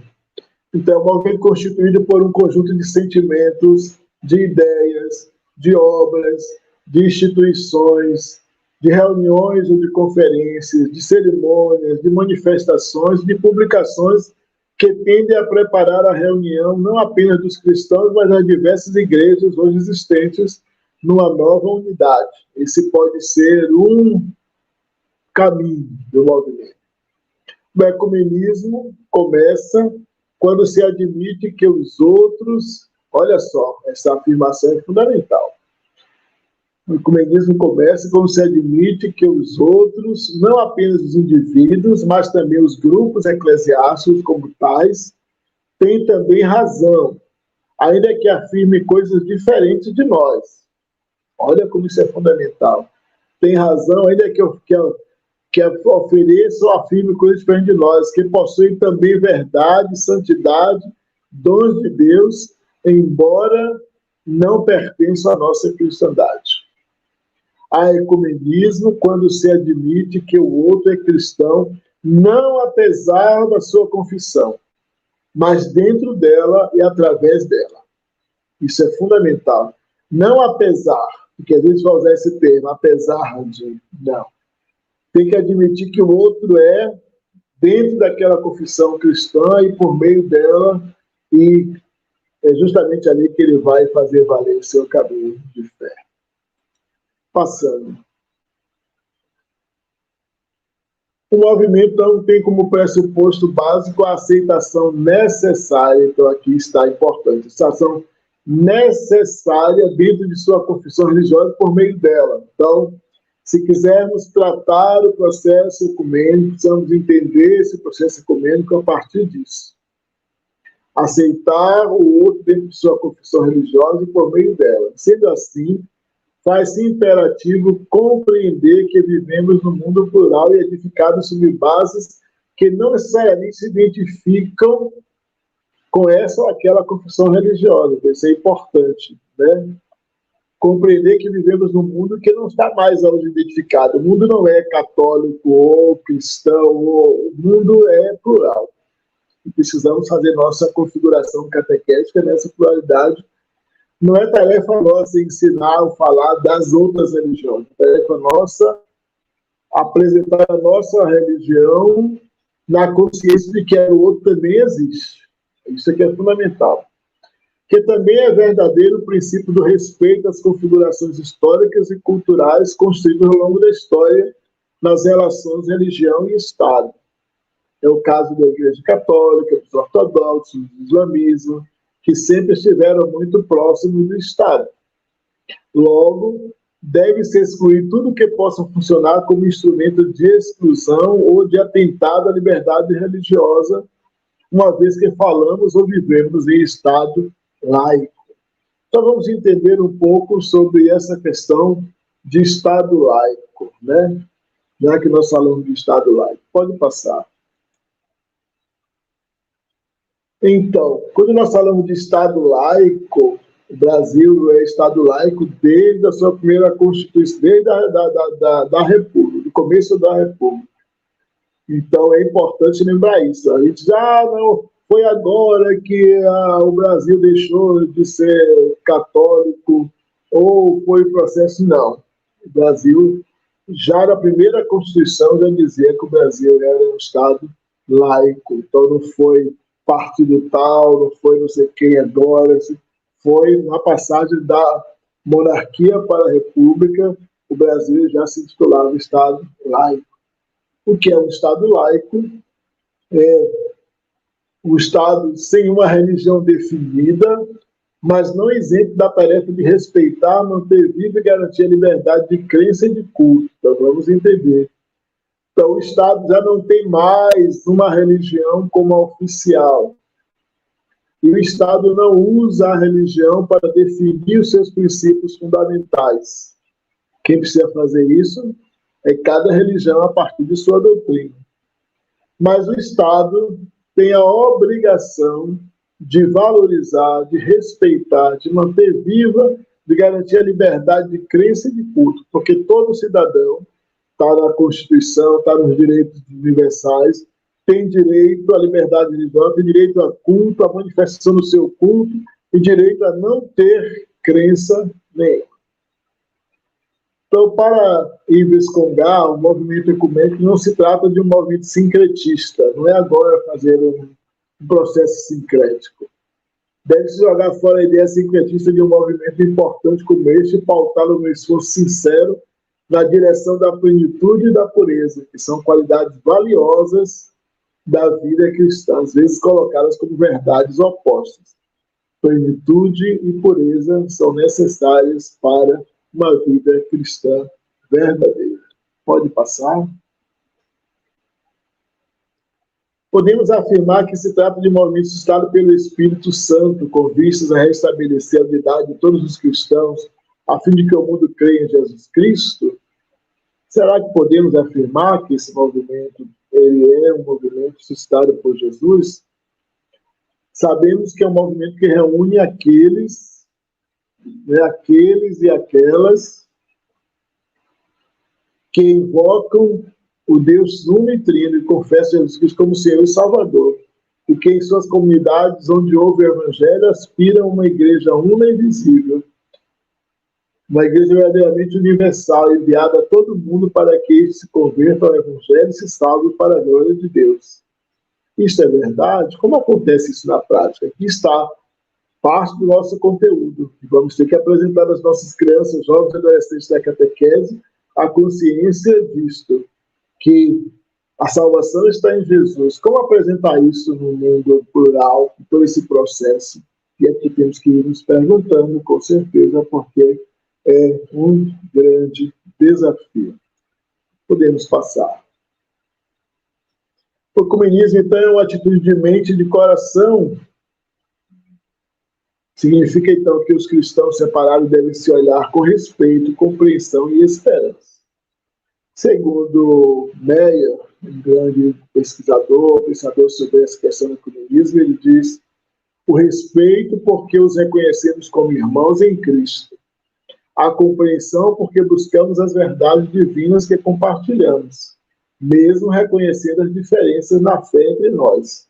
Então, é um movimento constituído por um conjunto de sentimentos, de ideias, de obras, de instituições, de reuniões ou de conferências, de cerimônias, de manifestações, de publicações que tendem a preparar a reunião não apenas dos cristãos, mas das diversas igrejas hoje existentes numa nova unidade. Esse pode ser um caminho do movimento. O ecumenismo começa quando se admite que os outros... Olha só, essa afirmação é fundamental. O ecumenismo começa quando se admite que os outros, não apenas os indivíduos, mas também os grupos eclesiásticos como tais, têm também razão, ainda que afirme coisas diferentes de nós. Olha como isso é fundamental. Tem razão, ainda que ofereça ou afirme coisas diferentes de nós, que possuem também verdade, santidade, dons de Deus, embora não pertençam à nossa cristandade. Há ecumenismo quando se admite que o outro é cristão, não apesar da sua confissão, mas dentro dela e através dela. Isso é fundamental. Não apesar, porque às vezes vai usar esse termo, apesar de, não. Tem que admitir que o outro é dentro daquela confissão cristã e por meio dela, e é justamente ali que ele vai fazer valer o seu caminho de fé. Passando. O movimento não tem como pressuposto básico a aceitação necessária, então aqui está importante, aceitação necessária dentro de sua confissão religiosa por meio dela. Então, se quisermos tratar o processo ecumênico, precisamos entender esse processo ecumênico a partir disso. Aceitar o outro dentro de sua confissão religiosa e por meio dela. Sendo assim, faz-se imperativo compreender que vivemos num mundo plural e edificado sobre bases que não necessariamente se identificam com essa ou aquela confissão religiosa. Isso é importante, né? Compreender que vivemos num mundo que não está mais hoje identificado. O mundo não é católico ou cristão, o mundo é plural. E precisamos fazer nossa configuração catequética nessa pluralidade. Não é tarefa nossa ensinar ou falar das outras religiões. É tarefa nossa apresentar a nossa religião na consciência de que o outro também existe. Isso aqui é fundamental. Que também é verdadeiro o princípio do respeito às configurações históricas e culturais construídas ao longo da história nas relações religião e Estado. É o caso da Igreja Católica, dos ortodoxos, do islamismo, que sempre estiveram muito próximos do Estado. Logo, deve-se excluir tudo que possa funcionar como instrumento de exclusão ou de atentado à liberdade religiosa, uma vez que falamos ou vivemos em Estado laico. Então vamos entender um pouco sobre essa questão de Estado laico, né? Já que nós falamos de Estado laico. Pode passar. Então, quando nós falamos de Estado laico, o Brasil é Estado laico desde a sua primeira Constituição, desde da República, do começo da República. Então é importante lembrar isso. A gente diz, não, foi agora que o Brasil deixou de ser católico, ou foi o processo. Não. O Brasil, já na primeira Constituição, já dizia que o Brasil era um Estado laico. Então não foi partido tal, não foi não sei quem agora, foi na passagem da monarquia para a república, o Brasil já se intitulava Estado laico. O que é um Estado laico? É um Estado sem uma religião definida, mas não isento da tarefa de respeitar, manter viva e garantir a liberdade de crença e de culto. Então vamos entender. Então, o Estado já não tem mais uma religião como a oficial. E o Estado não usa a religião para definir os seus princípios fundamentais. Quem precisa fazer isso é cada religião a partir de sua doutrina. Mas o Estado tem a obrigação de valorizar, de respeitar, de manter viva, de garantir a liberdade de crença e de culto, porque todo cidadão está na Constituição, está nos direitos universais, tem direito à liberdade religiosa, tem direito a culto, à manifestação do seu culto, e direito a não ter crença nenhuma. Então, para Ives Congar, o movimento ecumênico não se trata de um movimento sincretista, não é agora fazer um processo sincrético. Deve-se jogar fora a ideia sincretista de um movimento importante como este e pautá-lo no esforço sincero na direção da plenitude e da pureza, que são qualidades valiosas da vida cristã, às vezes colocadas como verdades opostas. Plenitude e pureza são necessárias para uma vida cristã verdadeira. Pode passar. Podemos afirmar que se trata de um movimento suscitado pelo Espírito Santo, com vistas a restabelecer a unidade de todos os cristãos a fim de que o mundo creia em Jesus Cristo, será que podemos afirmar que esse movimento ele é um movimento suscitado por Jesus? Sabemos que é um movimento que reúne aqueles, aqueles e aquelas que invocam o Deus uno e trino e confessam Jesus Cristo como Senhor e Salvador, e que em suas comunidades onde houve o Evangelho aspiram a uma igreja una e visível, uma igreja verdadeiramente universal, enviada a todo mundo para que eles se convertam ao Evangelho e se salvem para a glória de Deus. Isto é verdade? Como acontece isso na prática? Aqui está parte do nosso conteúdo. Vamos ter que apresentar às nossas crianças, jovens e adolescentes da catequese a consciência disto, que a salvação está em Jesus. Como apresentar isso no mundo plural, todo esse processo? E aqui temos que ir nos perguntando, com certeza, porque é um grande desafio. Podemos passar. O ecumenismo, então, é uma atitude de mente e de coração. Significa, então, que os cristãos separados devem se olhar com respeito, compreensão e esperança. Segundo Meyer, um grande pesquisador, pensador sobre essa questão do ecumenismo, ele diz: o respeito porque os reconhecemos como irmãos em Cristo. A compreensão porque buscamos as verdades divinas que compartilhamos, mesmo reconhecendo as diferenças na fé entre nós,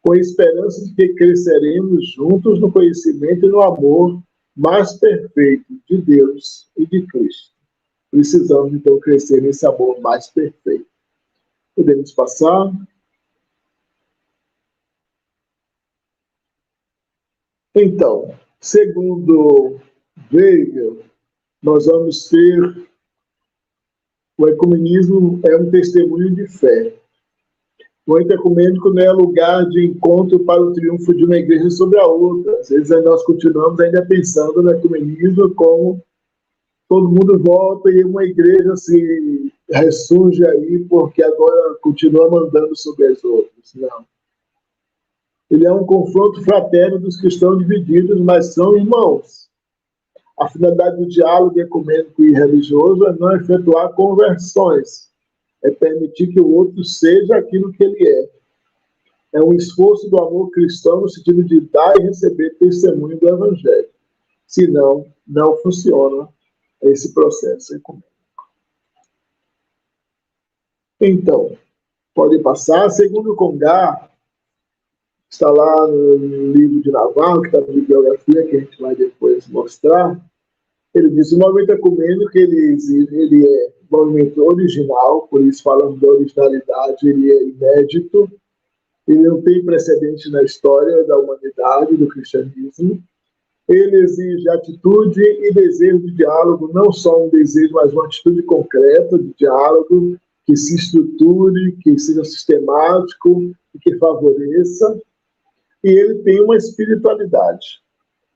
com a esperança de que cresceremos juntos no conhecimento e no amor mais perfeito de Deus e de Cristo. Precisamos, então, crescer nesse amor mais perfeito. Podemos passar? Então, segundo Weigel, nós vamos ter o ecumenismo é um testemunho de fé. O ecumênico não é lugar de encontro para o triunfo de uma igreja sobre a outra. Às vezes nós continuamos ainda pensando no ecumenismo como todo mundo volta e uma igreja se ressurge aí porque agora continua mandando sobre as outras. Não. Ele é um confronto fraterno dos cristãos divididos, mas são irmãos. A finalidade do diálogo ecumênico e religioso é não efetuar conversões, é permitir que o outro seja aquilo que ele é. É um esforço do amor cristão no sentido de dar e receber testemunho do Evangelho. Senão, não funciona esse processo ecumênico. Então, pode passar. Segundo Congar, está lá no livro de Navarro, que está na bibliografia, que a gente vai depois mostrar. Ele diz: o movimento ecumênico ele é um movimento original, por isso falando de originalidade, ele é inédito, ele não tem precedente na história da humanidade, do cristianismo. Ele exige atitude e desejo de diálogo, não só um desejo, mas uma atitude concreta de diálogo, que se estruture, que seja sistemático e que favoreça. E ele tem uma espiritualidade.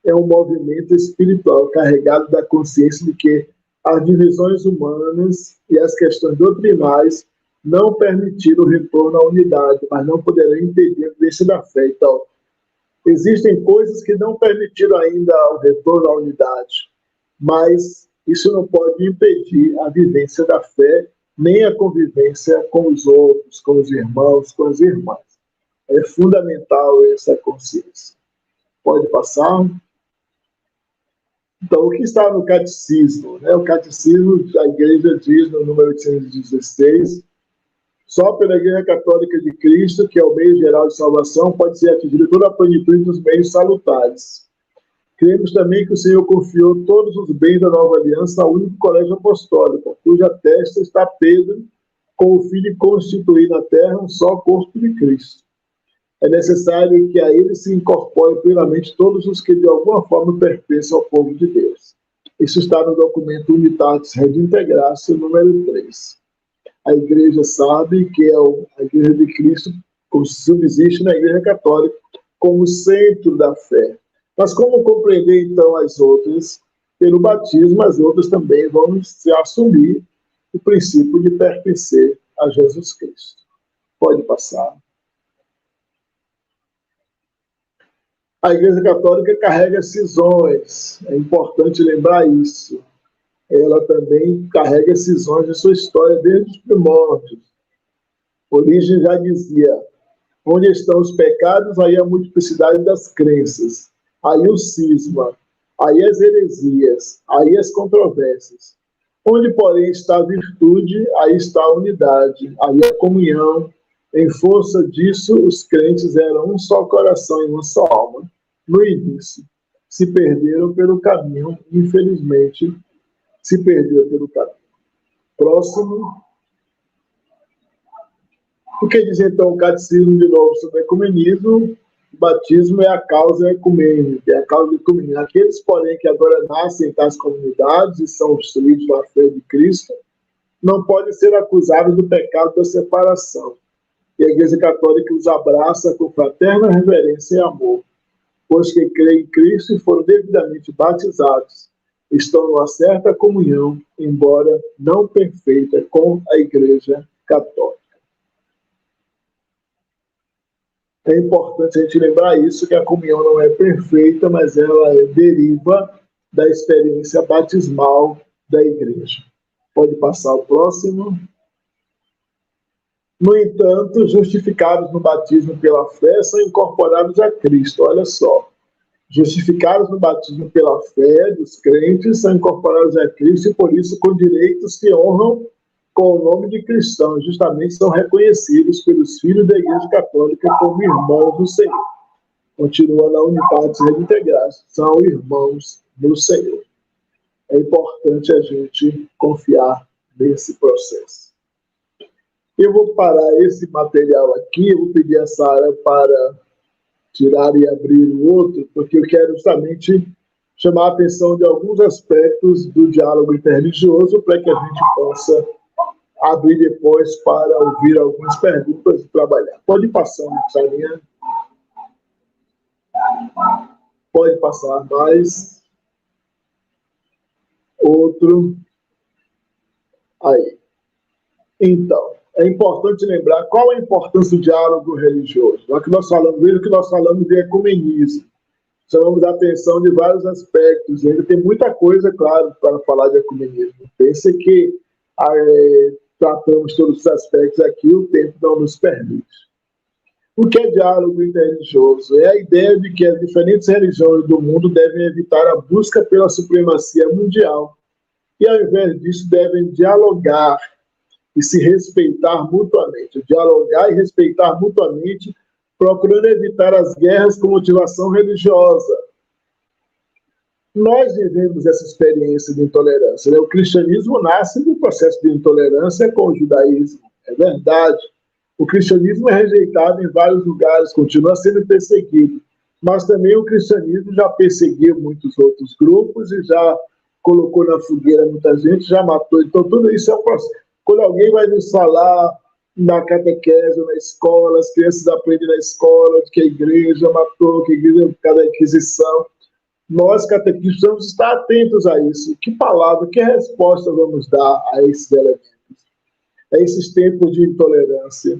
É um movimento espiritual carregado da consciência de que as divisões humanas e as questões doutrinais não permitiram o retorno à unidade, mas não poderão impedir a vivência da fé. Então, existem coisas que não permitiram ainda o retorno à unidade, mas isso não pode impedir a vivência da fé, nem a convivência com os outros, com os irmãos, com as irmãs. É fundamental essa consciência. Pode passar? Então, o que está no catecismo? O catecismo, a igreja diz no número 816, só pela Igreja Católica de Cristo, que é o meio geral de salvação, pode ser atingida toda a plenitude dos meios salutares. Cremos também que o Senhor confiou todos os bens da nova aliança ao único colégio apostólico, cuja testa está Pedro, com o fim de constituir na terra um só corpo de Cristo. É necessário que a ele se incorpore plenamente todos os que de alguma forma pertencem ao povo de Deus. Isso está no documento Unitatis Redintegratio, número 3. A igreja sabe que é a igreja de Cristo, como subsiste na igreja católica, como centro da fé. Mas como compreender, então, as outras? Pelo batismo, as outras também vão se assumir o princípio de pertencer a Jesus Cristo. Pode passar. A Igreja Católica carrega cisões, é importante lembrar isso. Ela também carrega cisões de sua história desde os primórdios. Origens já dizia: onde estão os pecados, aí a multiplicidade das crenças, aí o cisma, aí as heresias, aí as controvérsias. Onde, porém, está a virtude, aí está a unidade, aí a comunhão. Em força disso, os crentes eram um só coração e uma só alma. No início, se perderam pelo caminho, infelizmente, se perderam pelo caminho. Próximo. O que diz então o catecismo de novo sobre o ecumenismo? O batismo é a causa ecumênica, é a causa ecumênica. Aqueles, porém, que agora nascem em tais comunidades e são instruídos na fé de Cristo, não podem ser acusados do pecado da separação. E a Igreja Católica os abraça com fraterna reverência e amor, pois que creem em Cristo e foram devidamente batizados, estão numa certa comunhão, embora não perfeita, com a Igreja Católica. É importante a gente lembrar isso, que a comunhão não é perfeita, mas ela deriva da experiência batismal da Igreja. Pode passar o próximo. No entanto, justificados no batismo pela fé, são incorporados a Cristo. Olha só. Justificados no batismo pela fé dos crentes, são incorporados a Cristo e, por isso, com direitos que honram com o nome de cristãos, justamente são reconhecidos pelos filhos da Igreja Católica como irmãos do Senhor. Continua na Unitatis Redintegratis, são irmãos do Senhor. É importante a gente confiar nesse processo. Eu vou parar esse material aqui, eu vou pedir a Sara para tirar e abrir o outro, porque eu quero justamente chamar a atenção de alguns aspectos do diálogo interreligioso para que a gente possa abrir depois para ouvir algumas perguntas e trabalhar. Pode passar, Sarinha. Pode passar mais. Outro. Aí. Então, é importante lembrar qual a importância do diálogo religioso. Já que nós falamos dele, que nós falamos de ecumenismo. Chamamos a atenção de vários aspectos. E ainda tem muita coisa, claro, para falar de ecumenismo. Pense que tratamos todos os aspectos aqui, o tempo não nos permite. O que é diálogo interreligioso? É a ideia de que as diferentes religiões do mundo devem evitar a busca pela supremacia mundial e, ao invés disso, devem dialogar e se respeitar mutuamente. Dialogar e respeitar mutuamente, procurando evitar as guerras com motivação religiosa. Nós vivemos essa experiência de intolerância. Né? O cristianismo nasce do processo de intolerância com o judaísmo. É verdade. O cristianismo é rejeitado em vários lugares, continua sendo perseguido. Mas também o cristianismo já perseguiu muitos outros grupos e já colocou na fogueira muita gente, já matou. Então, tudo isso é um processo. Quando alguém vai nos falar na catequese ou na escola, as crianças aprendem na escola que a igreja matou, que a igreja por causa da Inquisição. Nós, catequistas, precisamos estar atentos a isso. Que palavra, que resposta vamos dar a esses elementos, a esses tempos de intolerância?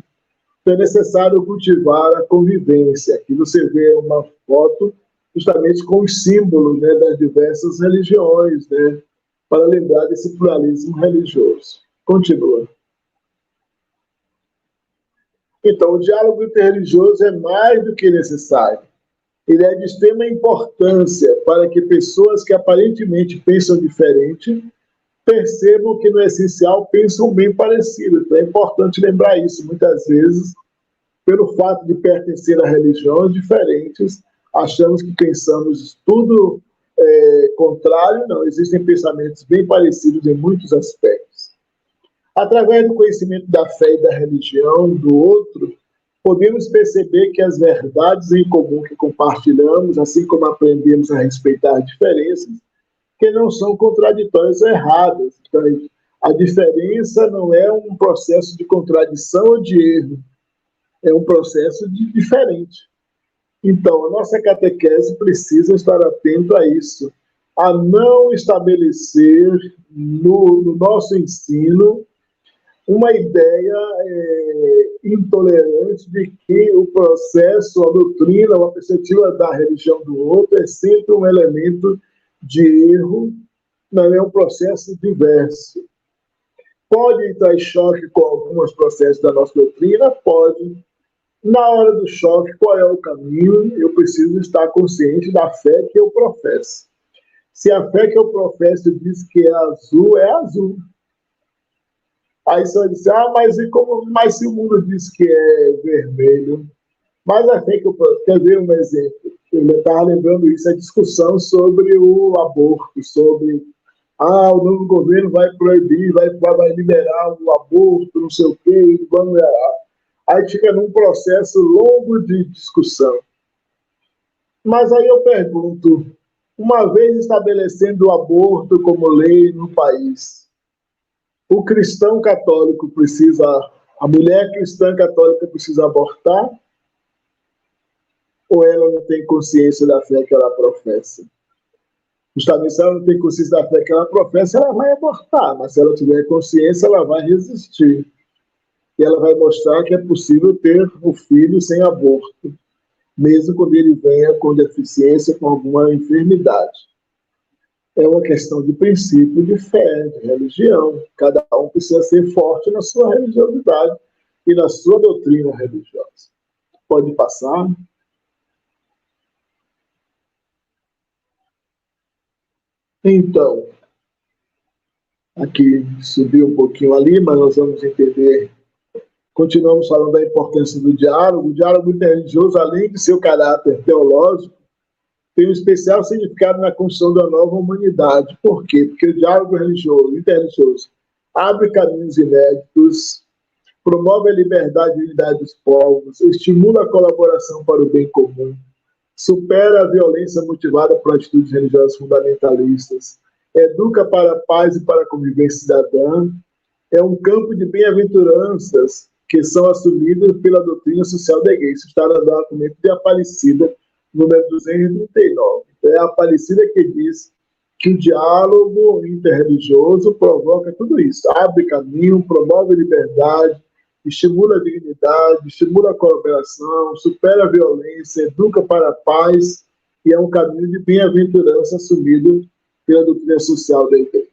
Então, é necessário cultivar a convivência. Aqui você vê uma foto justamente com os símbolos, né, das diversas religiões, né, para lembrar desse pluralismo religioso. Continua. Então, o diálogo interreligioso é mais do que necessário. Ele é de extrema importância para que pessoas que aparentemente pensam diferente percebam que, no essencial, pensam bem parecido. Então, é importante lembrar isso. Muitas vezes, pelo fato de pertencer a religiões diferentes, achamos que pensamos tudo contrário. Não, existem pensamentos bem parecidos em muitos aspectos. Através do conhecimento da fé e da religião do outro, podemos perceber que as verdades em comum que compartilhamos, assim como aprendemos a respeitar diferenças, que não são contraditórias ou erradas. Então, a diferença não é um processo de contradição ou de erro, é um processo de diferente. Então, a nossa catequese precisa estar atento a isso, a não estabelecer no nosso ensino uma ideia intolerante de que o processo, a doutrina, a perspectiva da religião do outro é sempre um elemento de erro, não é um processo diverso. Pode entrar em choque com alguns processos da nossa doutrina? Pode. Na hora do choque, qual é o caminho? Eu preciso estar consciente da fé que eu professo. Se a fé que eu professo diz que é azul, é azul. Aí você vai dizer, mas se o mundo diz que é vermelho, mas a fé que eu professo, quer ver um exemplo? Eu estava lembrando isso, a discussão sobre o aborto, sobre o novo governo vai proibir, vai liberar o aborto, não sei o quê, vamos liberar. Aí fica num processo longo de discussão. Mas aí eu pergunto, uma vez estabelecendo o aborto como lei no país, o cristão católico precisa, a mulher cristã católica precisa abortar? Ou ela não tem consciência da fé que ela professa? Justamente se ela não tem consciência da fé que ela professa, ela vai abortar, mas se ela tiver consciência, ela vai resistir. E ela vai mostrar que é possível ter um filho sem aborto, mesmo quando ele venha com deficiência, com alguma enfermidade. É uma questão de princípio, de fé, de religião. Cada um precisa ser forte na sua religiosidade e na sua doutrina religiosa. Pode passar. Então, aqui subiu um pouquinho ali, mas nós vamos entender. Continuamos falando da importância do diálogo. O diálogo interreligioso, além de seu caráter teológico, tem um especial significado na construção da nova humanidade. Por quê? Porque o diálogo religioso, interreligioso, abre caminhos inéditos, promove a liberdade e unidade dos povos, estimula a colaboração para o bem comum, supera a violência motivada por atitudes religiosas fundamentalistas, educa para a paz e para a convivência cidadã, é um campo de bem-aventuranças que são assumidas pela doutrina social da Igreja. Isso está no documento de Aparecida, número 239. É a Aparecida que diz que o diálogo interreligioso provoca tudo isso. Abre caminho, promove a liberdade, estimula a dignidade, estimula a cooperação, supera a violência, educa para a paz e é um caminho de bem-aventurança assumido pela doutrina social da Igreja.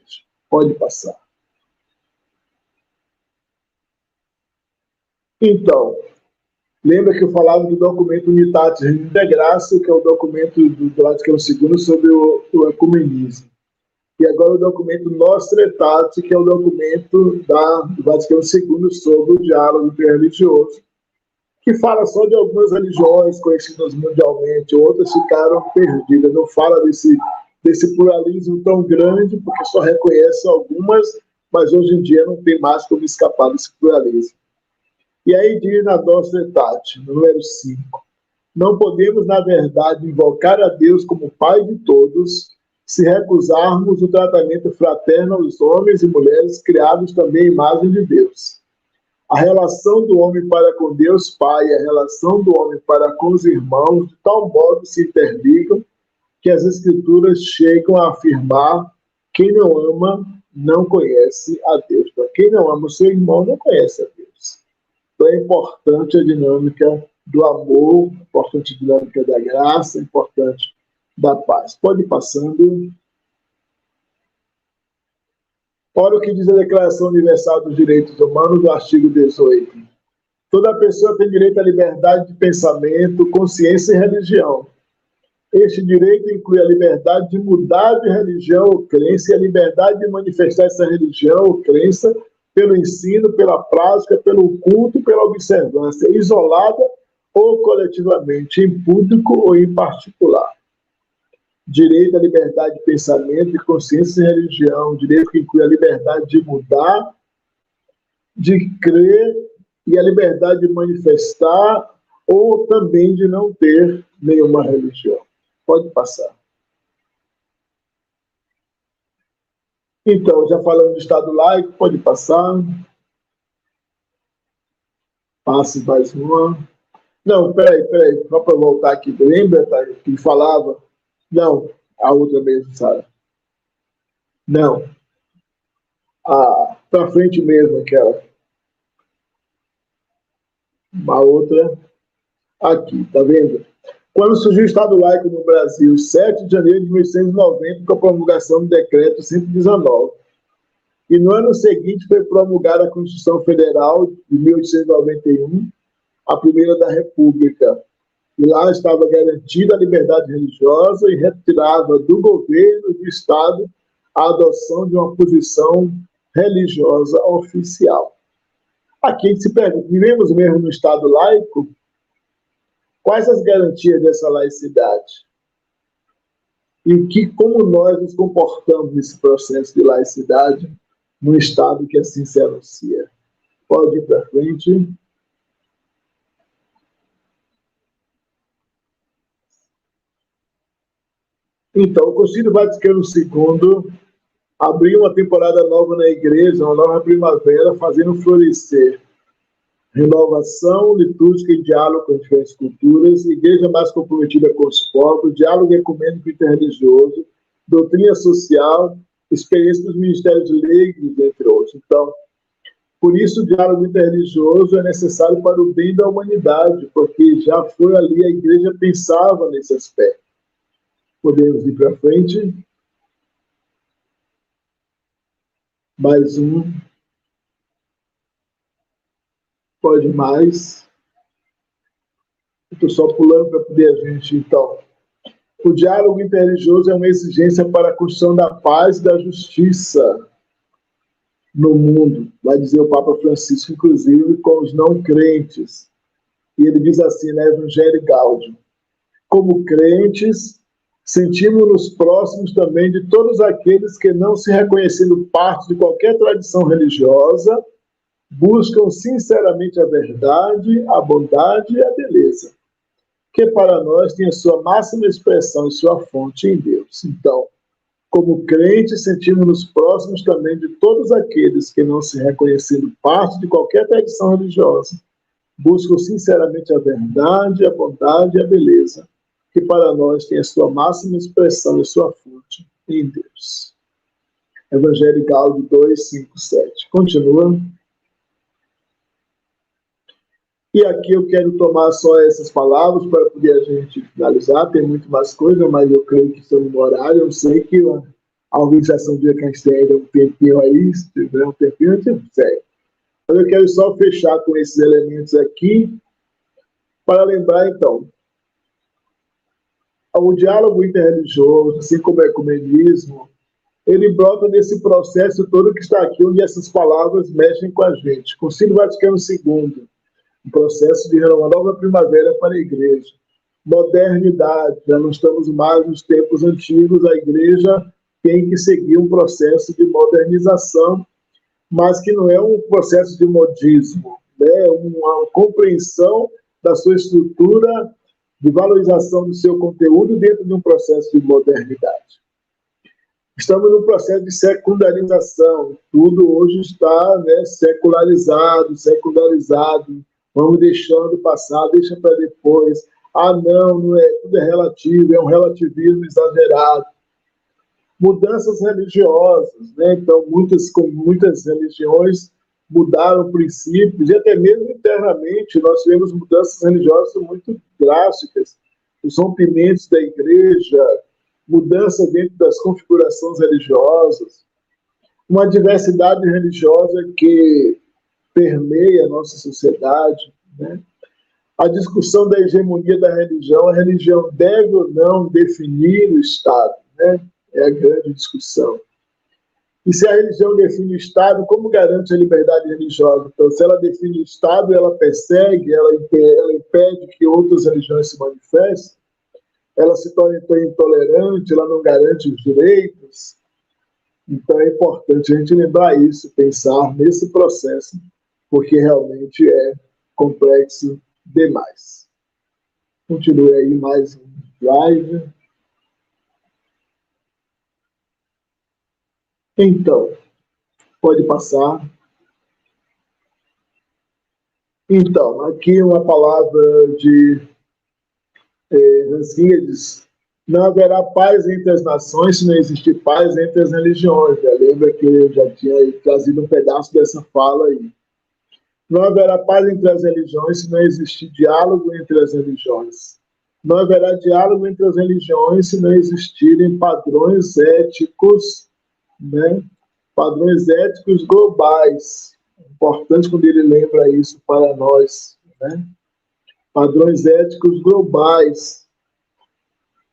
Pode passar. Então, lembra que eu falava do documento Unitatis Redemptio, que é o documento do Vaticano II sobre o ecumenismo. E agora o documento Nostra Aetate, que é o documento do Vaticano II sobre o diálogo interreligioso, que fala só de algumas religiões conhecidas mundialmente, outras ficaram perdidas. Não fala desse pluralismo tão grande, porque só reconhece algumas, mas hoje em dia não tem mais como escapar desse pluralismo. E aí diz na Nostra Aetate, número 5, não podemos, na verdade, invocar a Deus como Pai de todos, se recusarmos o tratamento fraterno aos homens e mulheres criados também à imagem de Deus. A relação do homem para com Deus Pai e a relação do homem para com os irmãos de tal modo se interligam que as Escrituras chegam a afirmar: quem não ama não conhece a Deus. Então, quem não ama o seu irmão não conhece a Deus. Então é importante a dinâmica do amor, importante a dinâmica da graça, importante da paz. Pode ir passando. Olha o que diz a Declaração Universal dos Direitos Humanos, do artigo 18. Toda pessoa tem direito à liberdade de pensamento, consciência e religião. Este direito inclui a liberdade de mudar de religião ou crença e a liberdade de manifestar essa religião ou crença pelo ensino, pela prática, pelo culto e pela observância, isolada ou coletivamente, em público ou em particular. Direito à liberdade de pensamento, de consciência e religião, direito que inclui a liberdade de mudar, de crer e a liberdade de manifestar ou também de não ter nenhuma religião. Pode passar. Então, já falamos do Estado laico, pode passar. Passe mais uma. Não, peraí, só para voltar aqui. Lembra, tá, que falava? Não, a outra mesmo, Sara. Não. Para frente mesmo, aquela. Uma outra aqui, tá vendo? Quando surgiu o Estado laico no Brasil, 7 de janeiro de 1890, com a promulgação do Decreto 119. E no ano seguinte foi promulgada a Constituição Federal de 1891, a primeira da República. E lá estava garantida a liberdade religiosa e retirava do governo e do Estado a adoção de uma posição religiosa oficial. Aqui a gente se pergunta, vivemos mesmo no Estado laico? Quais as garantias dessa laicidade? E como nós nos comportamos nesse processo de laicidade num Estado que assim se anuncia? Pode ir para frente. Então, o Concílio Vaticano II abriu uma temporada nova na Igreja, uma nova primavera, fazendo florescer renovação litúrgica e diálogo com as diferentes culturas, igreja mais comprometida com os povos, diálogo ecumênico interreligioso, doutrina social, experiência dos ministérios leigos, entre outros. Então, por isso o diálogo interreligioso é necessário para o bem da humanidade, porque já foi ali, a igreja pensava nesse aspecto. Podemos ir para frente. Mais um. Pode mais. Estou só pulando para poder a gente, então. O diálogo interreligioso é uma exigência para a construção da paz e da justiça no mundo, vai dizer o Papa Francisco, inclusive com os não crentes. E ele diz assim, na Evangelii Gaudium: como crentes, sentimos-nos próximos também de todos aqueles que, não se reconhecendo parte de qualquer tradição religiosa, buscam sinceramente a verdade, a bondade e a beleza, que para nós tem a sua máxima expressão e sua fonte em Deus. Então, como crentes, sentimos-nos próximos também de todos aqueles que, não se reconhecendo parte de qualquer tradição religiosa, buscam sinceramente a verdade, a bondade e a beleza, que para nós tem a sua máxima expressão e sua fonte em Deus. Evangelho Gaudium 2, 5, 7. Continua. E aqui eu quero tomar só essas palavras para poder a gente finalizar. Tem muito mais coisa, mas eu creio que estamos no horário. Eu sei que a organização do dia que a gente tem ainda um tempinho aí, se tiver um tempinho, a gente segue. Mas eu quero só fechar com esses elementos aqui, para lembrar, então, o diálogo interreligioso, assim como o ecumenismo, ele brota nesse processo todo que está aqui, onde essas palavras mexem com a gente. Concílio Vaticano II, um processo de uma nova primavera para a igreja. Modernidade, já não estamos mais nos tempos antigos, a igreja tem que seguir um processo de modernização, mas que não é um processo de modismo, né? É uma compreensão da sua estrutura, de valorização do seu conteúdo dentro de um processo de modernidade. Estamos num processo de secularização, tudo hoje está, né, secularizado, vamos deixando passar, deixa para depois. Não é, tudo é relativo, é um relativismo exagerado. Mudanças religiosas, né? Então, muitas religiões mudaram princípios, e até mesmo internamente nós tivemos mudanças religiosas muito drásticas, os rompimentos da igreja, mudança dentro das configurações religiosas, uma diversidade religiosa que permeia a nossa sociedade, né? A discussão da hegemonia da religião, a religião deve ou não definir o Estado, né? É a grande discussão. E se a religião define o Estado, como garante a liberdade religiosa? Então, se ela define o Estado, ela persegue, ela impede que outras religiões se manifestem, ela se torna intolerante, ela não garante os direitos. Então, é importante a gente lembrar isso, pensar nesse processo, porque realmente é complexo demais. Continue aí mais um slide. Então, pode passar. Então, aqui uma palavra de Ranzinha diz: não haverá paz entre as nações se não existir paz entre as religiões. Já lembra que eu já tinha trazido um pedaço dessa fala aí. Não haverá paz entre as religiões se não existir diálogo entre as religiões. Não haverá diálogo entre as religiões se não existirem padrões éticos, né? Padrões éticos globais. Importante quando ele lembra isso para nós, né? Padrões éticos globais.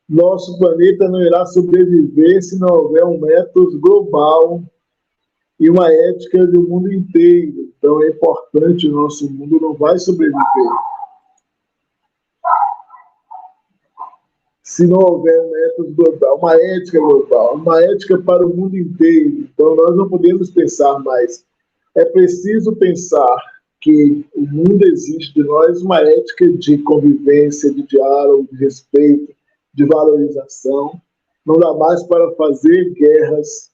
Nosso planeta não irá sobreviver se não houver um método global e uma ética do mundo inteiro. Então é importante, o nosso mundo não vai sobreviver se não houver um método global, uma ética global, uma ética para o mundo inteiro. Então nós não podemos pensar mais. É preciso pensar que o mundo exige de nós uma ética de convivência, de diálogo, de respeito, de valorização. Não dá mais para fazer guerras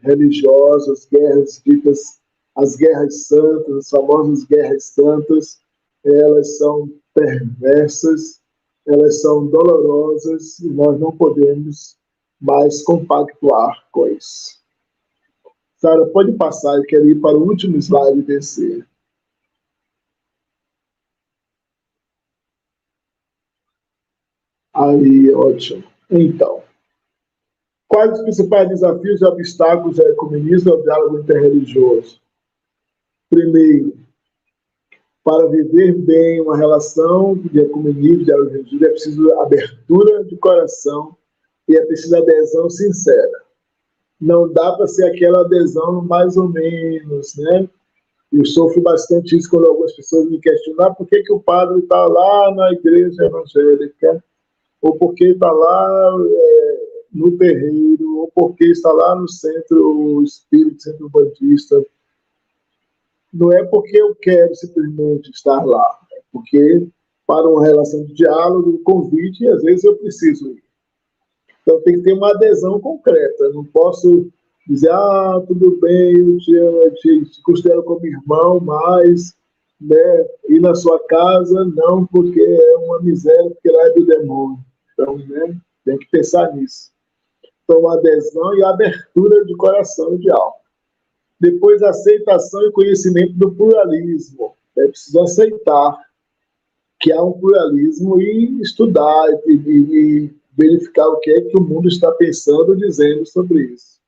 religiosas, guerras ditas as guerras santas, as famosas guerras santas. Elas são perversas, elas são dolorosas e nós não podemos mais compactuar com isso. Sara, pode passar, eu quero ir para o último slide e descer. Aí, ótimo. Então, quais os principais desafios e obstáculos ao ecumenismo e ao diálogo interreligioso? Primeiro, para viver bem uma relação de ecumenismo e diálogo religioso é preciso abertura de coração e é preciso adesão sincera. Não dá para ser aquela adesão mais ou menos, né? Eu sofro bastante isso quando algumas pessoas me questionam por que o padre está lá na igreja evangélica, ou por que está lá no terreiro, ou por que está lá no centro espírita, centro bandista. Não é porque eu quero simplesmente estar lá, é porque para uma relação de diálogo, de convite, às vezes eu preciso ir. Então tem que ter uma adesão concreta. Eu não posso dizer, tudo bem, eu te considero como irmão, mas né, ir na sua casa não, porque é uma miséria, porque lá é do demônio. Então, né, tem que pensar nisso. Então, a adesão e a abertura de coração e de alma. Depois, a aceitação e conhecimento do pluralismo. É preciso aceitar que há um pluralismo e estudar e verificar o que é que o mundo está pensando e dizendo sobre isso.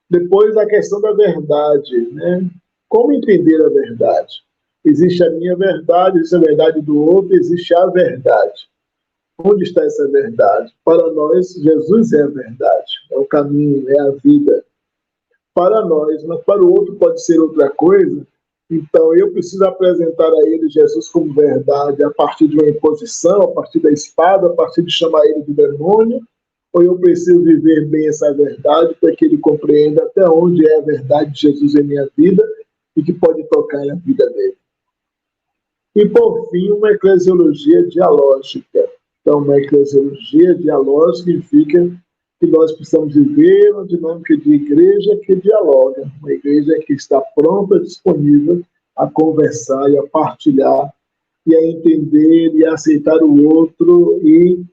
Depois, a questão da verdade, né? Como entender a verdade? Existe a minha verdade, existe a verdade do outro, existe a verdade. Onde está essa verdade? Para nós, Jesus é a verdade, é o caminho, é a vida. Para nós, mas para o outro pode ser outra coisa. Então, eu preciso apresentar a ele Jesus como verdade a partir de uma imposição, a partir da espada, a partir de chamar ele de demônio, ou eu preciso viver bem essa verdade para que ele compreenda até onde é a verdade de Jesus em minha vida e que pode tocar na vida dele. E, por fim, uma eclesiologia dialógica. Então, uma eclesiologia dialógica significa que nós precisamos viver uma dinâmica de igreja que dialoga, uma igreja que está pronta, disponível a conversar e a partilhar e a entender e a aceitar o outro e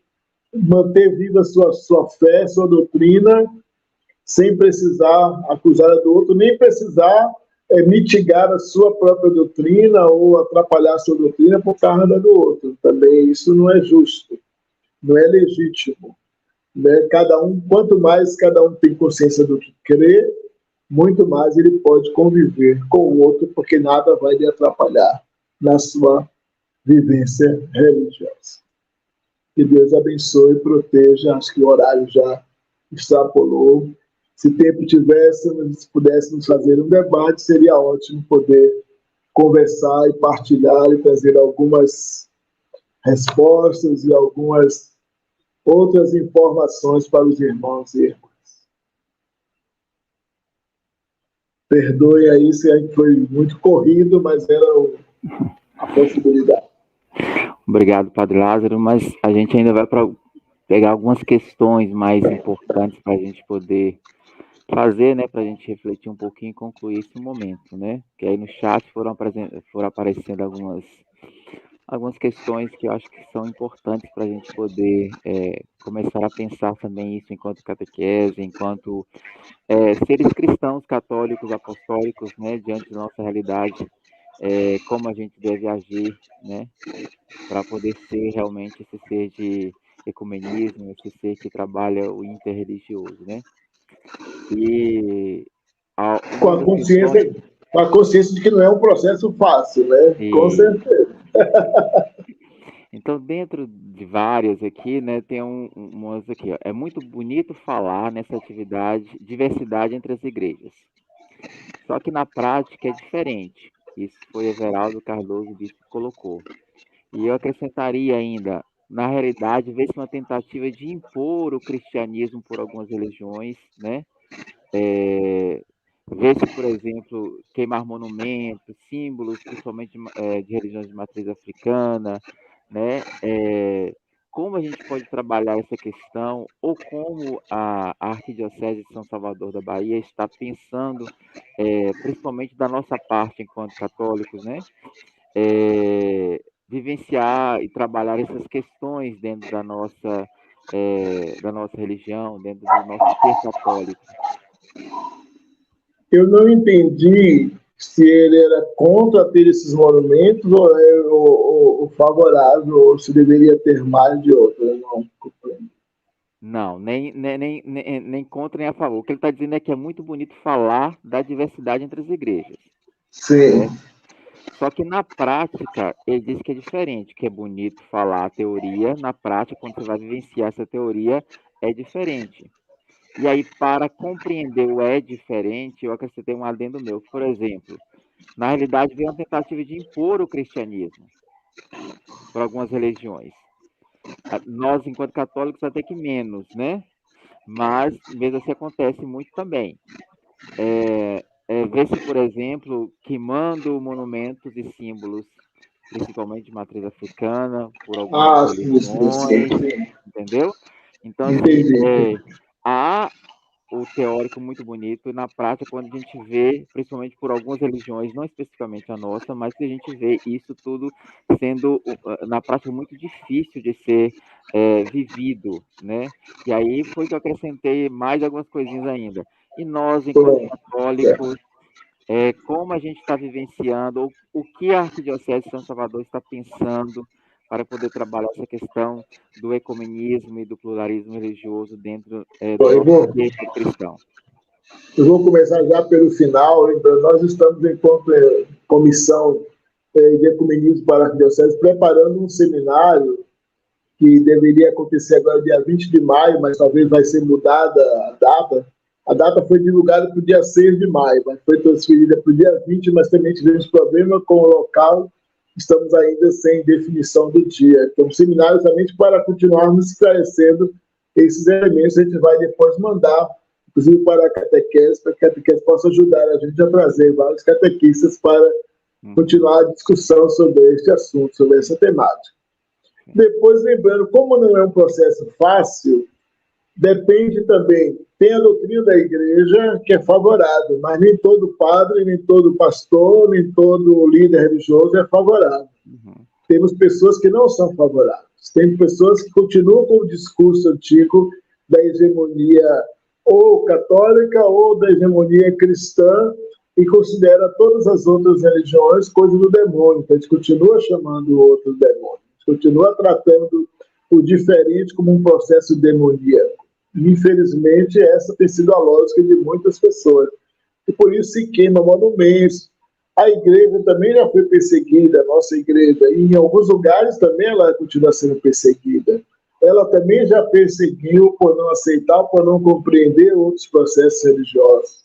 manter viva sua fé, sua doutrina, sem precisar acusar a do outro, nem precisar mitigar a sua própria doutrina ou atrapalhar a sua doutrina por causa da do outro. Também isso não é justo, não é legítimo. Né? Quanto mais cada um tem consciência do que crê, muito mais ele pode conviver com o outro, porque nada vai lhe atrapalhar na sua vivência religiosa. Que Deus abençoe e proteja. Acho que o horário já extrapolou. Se tempo tivéssemos, se pudéssemos fazer um debate, seria ótimo poder conversar e partilhar e trazer algumas respostas e algumas outras informações para os irmãos e irmãs. Perdoe aí se foi muito corrido, mas era a possibilidade. Obrigado, Padre Lázaro, mas a gente ainda vai pegar algumas questões mais importantes para a gente poder fazer, né, para a gente refletir um pouquinho e concluir esse momento, né? Que aí no chat foram aparecendo algumas questões que eu acho que são importantes para a gente poder começar a pensar também isso enquanto catequese, enquanto seres cristãos, católicos, apostólicos, né, diante da nossa realidade, como a gente deve agir, né, para poder ser realmente esse ser de ecumenismo, esse ser que trabalha o interreligioso, né? E Com uma a das questões. consciência, com a consciência de que não é um processo fácil, né? Com E, certeza. então, dentro de várias aqui, né, tem umas aqui, ó. É muito bonito falar nessa atividade, diversidade entre as igrejas. Só que na prática é diferente. Isso foi Everaldo Cardoso Bispo que colocou. E eu acrescentaria ainda, na realidade, vê-se uma tentativa de impor o cristianismo por algumas religiões, né? Vê-se, por exemplo, queimar monumentos, símbolos, principalmente de religiões de matriz africana, né? Como a gente pode trabalhar essa questão, ou como a Arquidiocese de São Salvador da Bahia está pensando, principalmente da nossa parte enquanto católicos, né? Vivenciar e trabalhar essas questões dentro da nossa religião, dentro do nosso ser católico. Eu não entendi se ele era contra ter esses monumentos ou é o favorável, ou se deveria ter mais de outro. Eu não compreendo. Não, nem contra nem a favor. O que ele está dizendo é que é muito bonito falar da diversidade entre as igrejas, Sim. certo? Só que na prática, ele diz que é diferente, que é bonito falar a teoria, na prática, quando você vai vivenciar essa teoria, é diferente. E aí, para compreender o é diferente, eu acrescentei um adendo meu. Por exemplo, na realidade, veio uma tentativa de impor o cristianismo por algumas religiões. Nós, enquanto católicos, até que menos, né? Mas, mesmo assim, acontece muito também. Vê-se, por exemplo, queimando monumentos e símbolos, principalmente de matriz africana, por algumas Ah, sim, sim, sim, religiões, sim. entendeu? Então, assim, Entendi. há o teórico muito bonito, e na prática, quando a gente vê, principalmente por algumas religiões, não especificamente a nossa, mas que a gente vê isso tudo sendo, na prática, muito difícil de ser vivido, né? E aí foi que eu acrescentei mais algumas coisinhas ainda. E nós, enquanto Pronto. católicos, como a gente está vivenciando, ou o que a Arquidiocese de São Salvador está pensando para poder trabalhar essa questão do ecumenismo e do pluralismo religioso dentro do Bom, nosso ser cristão. eu vou começar já pelo final. Então, nós estamos, enquanto comissão de ecumenismo para a Arquidiocese, preparando um seminário que deveria acontecer agora dia 20 de maio, mas talvez vai ser mudada a data. A data foi divulgada para o dia 6 de maio, mas foi transferida para o dia 20, mas também tivemos problema com o local, estamos ainda sem definição do dia. Então, seminário somente para continuarmos esclarecendo esses elementos, a gente vai depois mandar, inclusive para a catequese, para que a catequese possa ajudar a gente a trazer vários catequistas para continuar a discussão sobre este assunto, sobre essa temática. Depois, lembrando, como não é um processo fácil, depende também, tem a doutrina da igreja que é favorável, mas nem todo padre, nem todo pastor, nem todo líder religioso é favorável. Temos pessoas que não são favoráveis. Tem pessoas que continuam com o discurso antigo da hegemonia ou católica ou da hegemonia cristã e considera todas as outras religiões coisa do demônio. Então, a gente continua chamando o outro demônio. Continua tratando o diferente como um processo demoníaco. Infelizmente, essa tem sido a lógica de muitas pessoas. E por isso se queima monumentos. A igreja também já foi perseguida, a nossa igreja, e em alguns lugares também ela continua sendo perseguida. Ela também já perseguiu por não aceitar, por não compreender outros processos religiosos.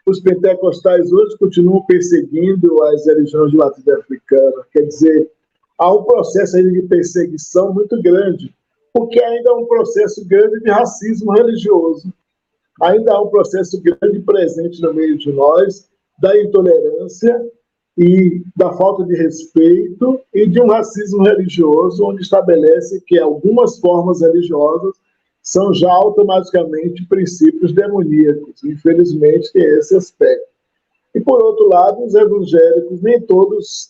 Os pentecostais hoje continuam perseguindo as religiões de matriz africana. Quer dizer, há um processo aí de perseguição muito grande, porque ainda há um processo grande de racismo religioso. Ainda há um processo grande presente no meio de nós, da intolerância e da falta de respeito e de um racismo religioso, onde estabelece que algumas formas religiosas são já automaticamente princípios demoníacos. Infelizmente, tem esse aspecto. E, por outro lado, os evangélicos nem todos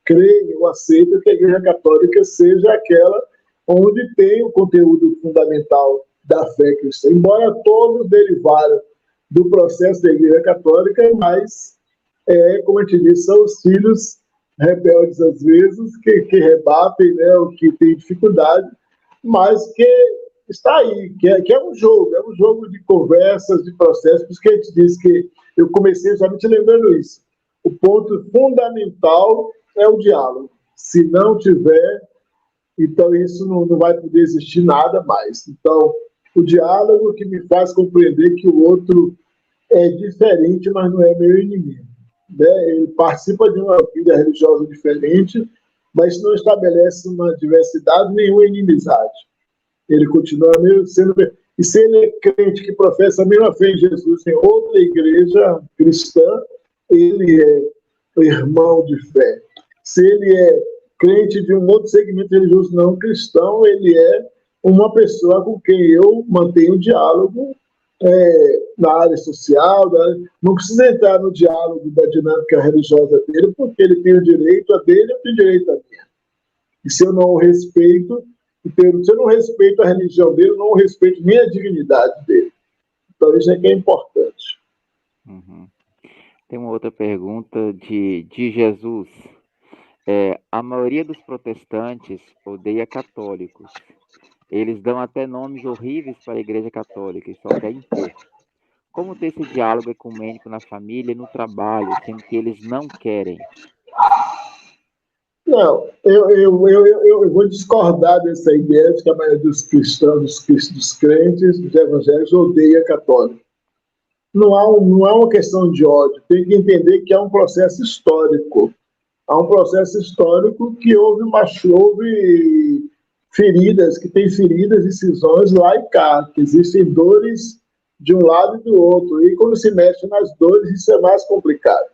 creem ou aceitam que a Igreja Católica seja aquela onde tem o conteúdo fundamental da fé cristã. Embora todos derivaram do processo da Igreja Católica, mas, como a gente disse, são os filhos rebeldes, às vezes, que rebatem, né, o que tem dificuldade, mas que está aí, que é um jogo de conversas, de processos, por isso que a gente disse que eu comecei somente lembrando isso. O ponto fundamental é o diálogo. Se não tiver, então isso não vai poder existir nada mais. Então, o diálogo que me faz compreender que o outro é diferente, mas não é meu inimigo. Né? Ele participa de uma vida religiosa diferente, mas não estabelece uma diversidade, nenhuma inimizade. Ele continua mesmo sendo... E se ele é crente que professa a mesma fé em Jesus em outra igreja cristã, ele é irmão de fé. Se ele é crente de um outro segmento religioso não cristão, ele é uma pessoa com quem eu mantenho um diálogo na área social. Não precisa entrar no diálogo da dinâmica religiosa dele, porque ele tem o direito a dele, eu tenho direito a minha. E se eu não o respeito, se eu não respeito a religião dele, eu não respeito nem a dignidade dele. Então, isso é que é importante. Uhum. Tem uma outra pergunta de Jesus. A maioria dos protestantes odeia católicos. Eles dão até nomes horríveis para a Igreja Católica e só querem impor. Como ter esse diálogo ecumênico na família e no trabalho, sendo que eles não querem? Não, eu vou discordar dessa ideia de que a maioria dos cristãos, dos crentes, dos evangélicos, odeia católico. Não é uma questão de ódio, tem que entender que é um processo histórico. Há um processo histórico que houve feridas, que tem feridas e cisões lá e cá, que existem dores de um lado e do outro. E quando se mexe nas dores, isso é mais complicado.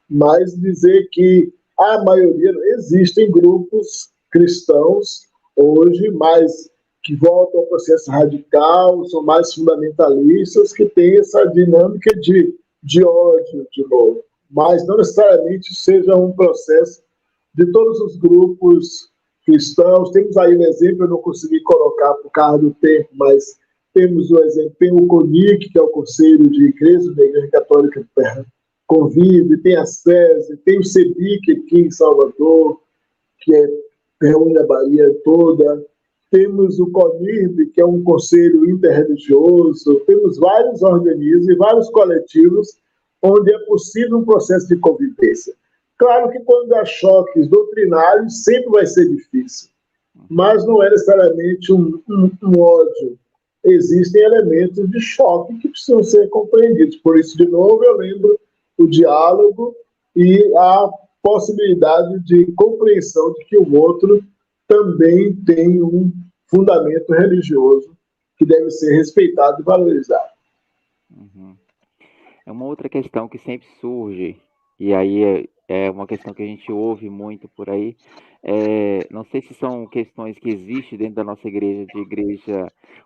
Mas dizer que a maioria, existem grupos cristãos hoje, mais que voltam ao processo radical, são mais fundamentalistas, que têm essa dinâmica de ódio de novo. Mas não necessariamente seja um processo de todos os grupos cristãos. Temos aí um exemplo, eu não consegui colocar por causa do tempo, mas temos o exemplo, tem o CONIC, que é o Conselho de Igreja da Igreja Católica Convive, tem a SESI, tem o CEBIC aqui em Salvador, que reúne a Bahia toda, temos o CONIRB, que é um conselho interreligioso, temos vários organismos e vários coletivos onde é possível um processo de convivência. Claro que quando há choques doutrinários, sempre vai ser difícil, mas não é necessariamente um ódio. Existem elementos de choque que precisam ser compreendidos. Por isso, de novo, eu lembro o diálogo e a possibilidade de compreensão de que o outro também tem um fundamento religioso que deve ser respeitado e valorizado. Uhum. É uma outra questão que sempre surge, e aí é uma questão que a gente ouve muito por aí. Não sei se são questões que existem dentro da nossa igreja,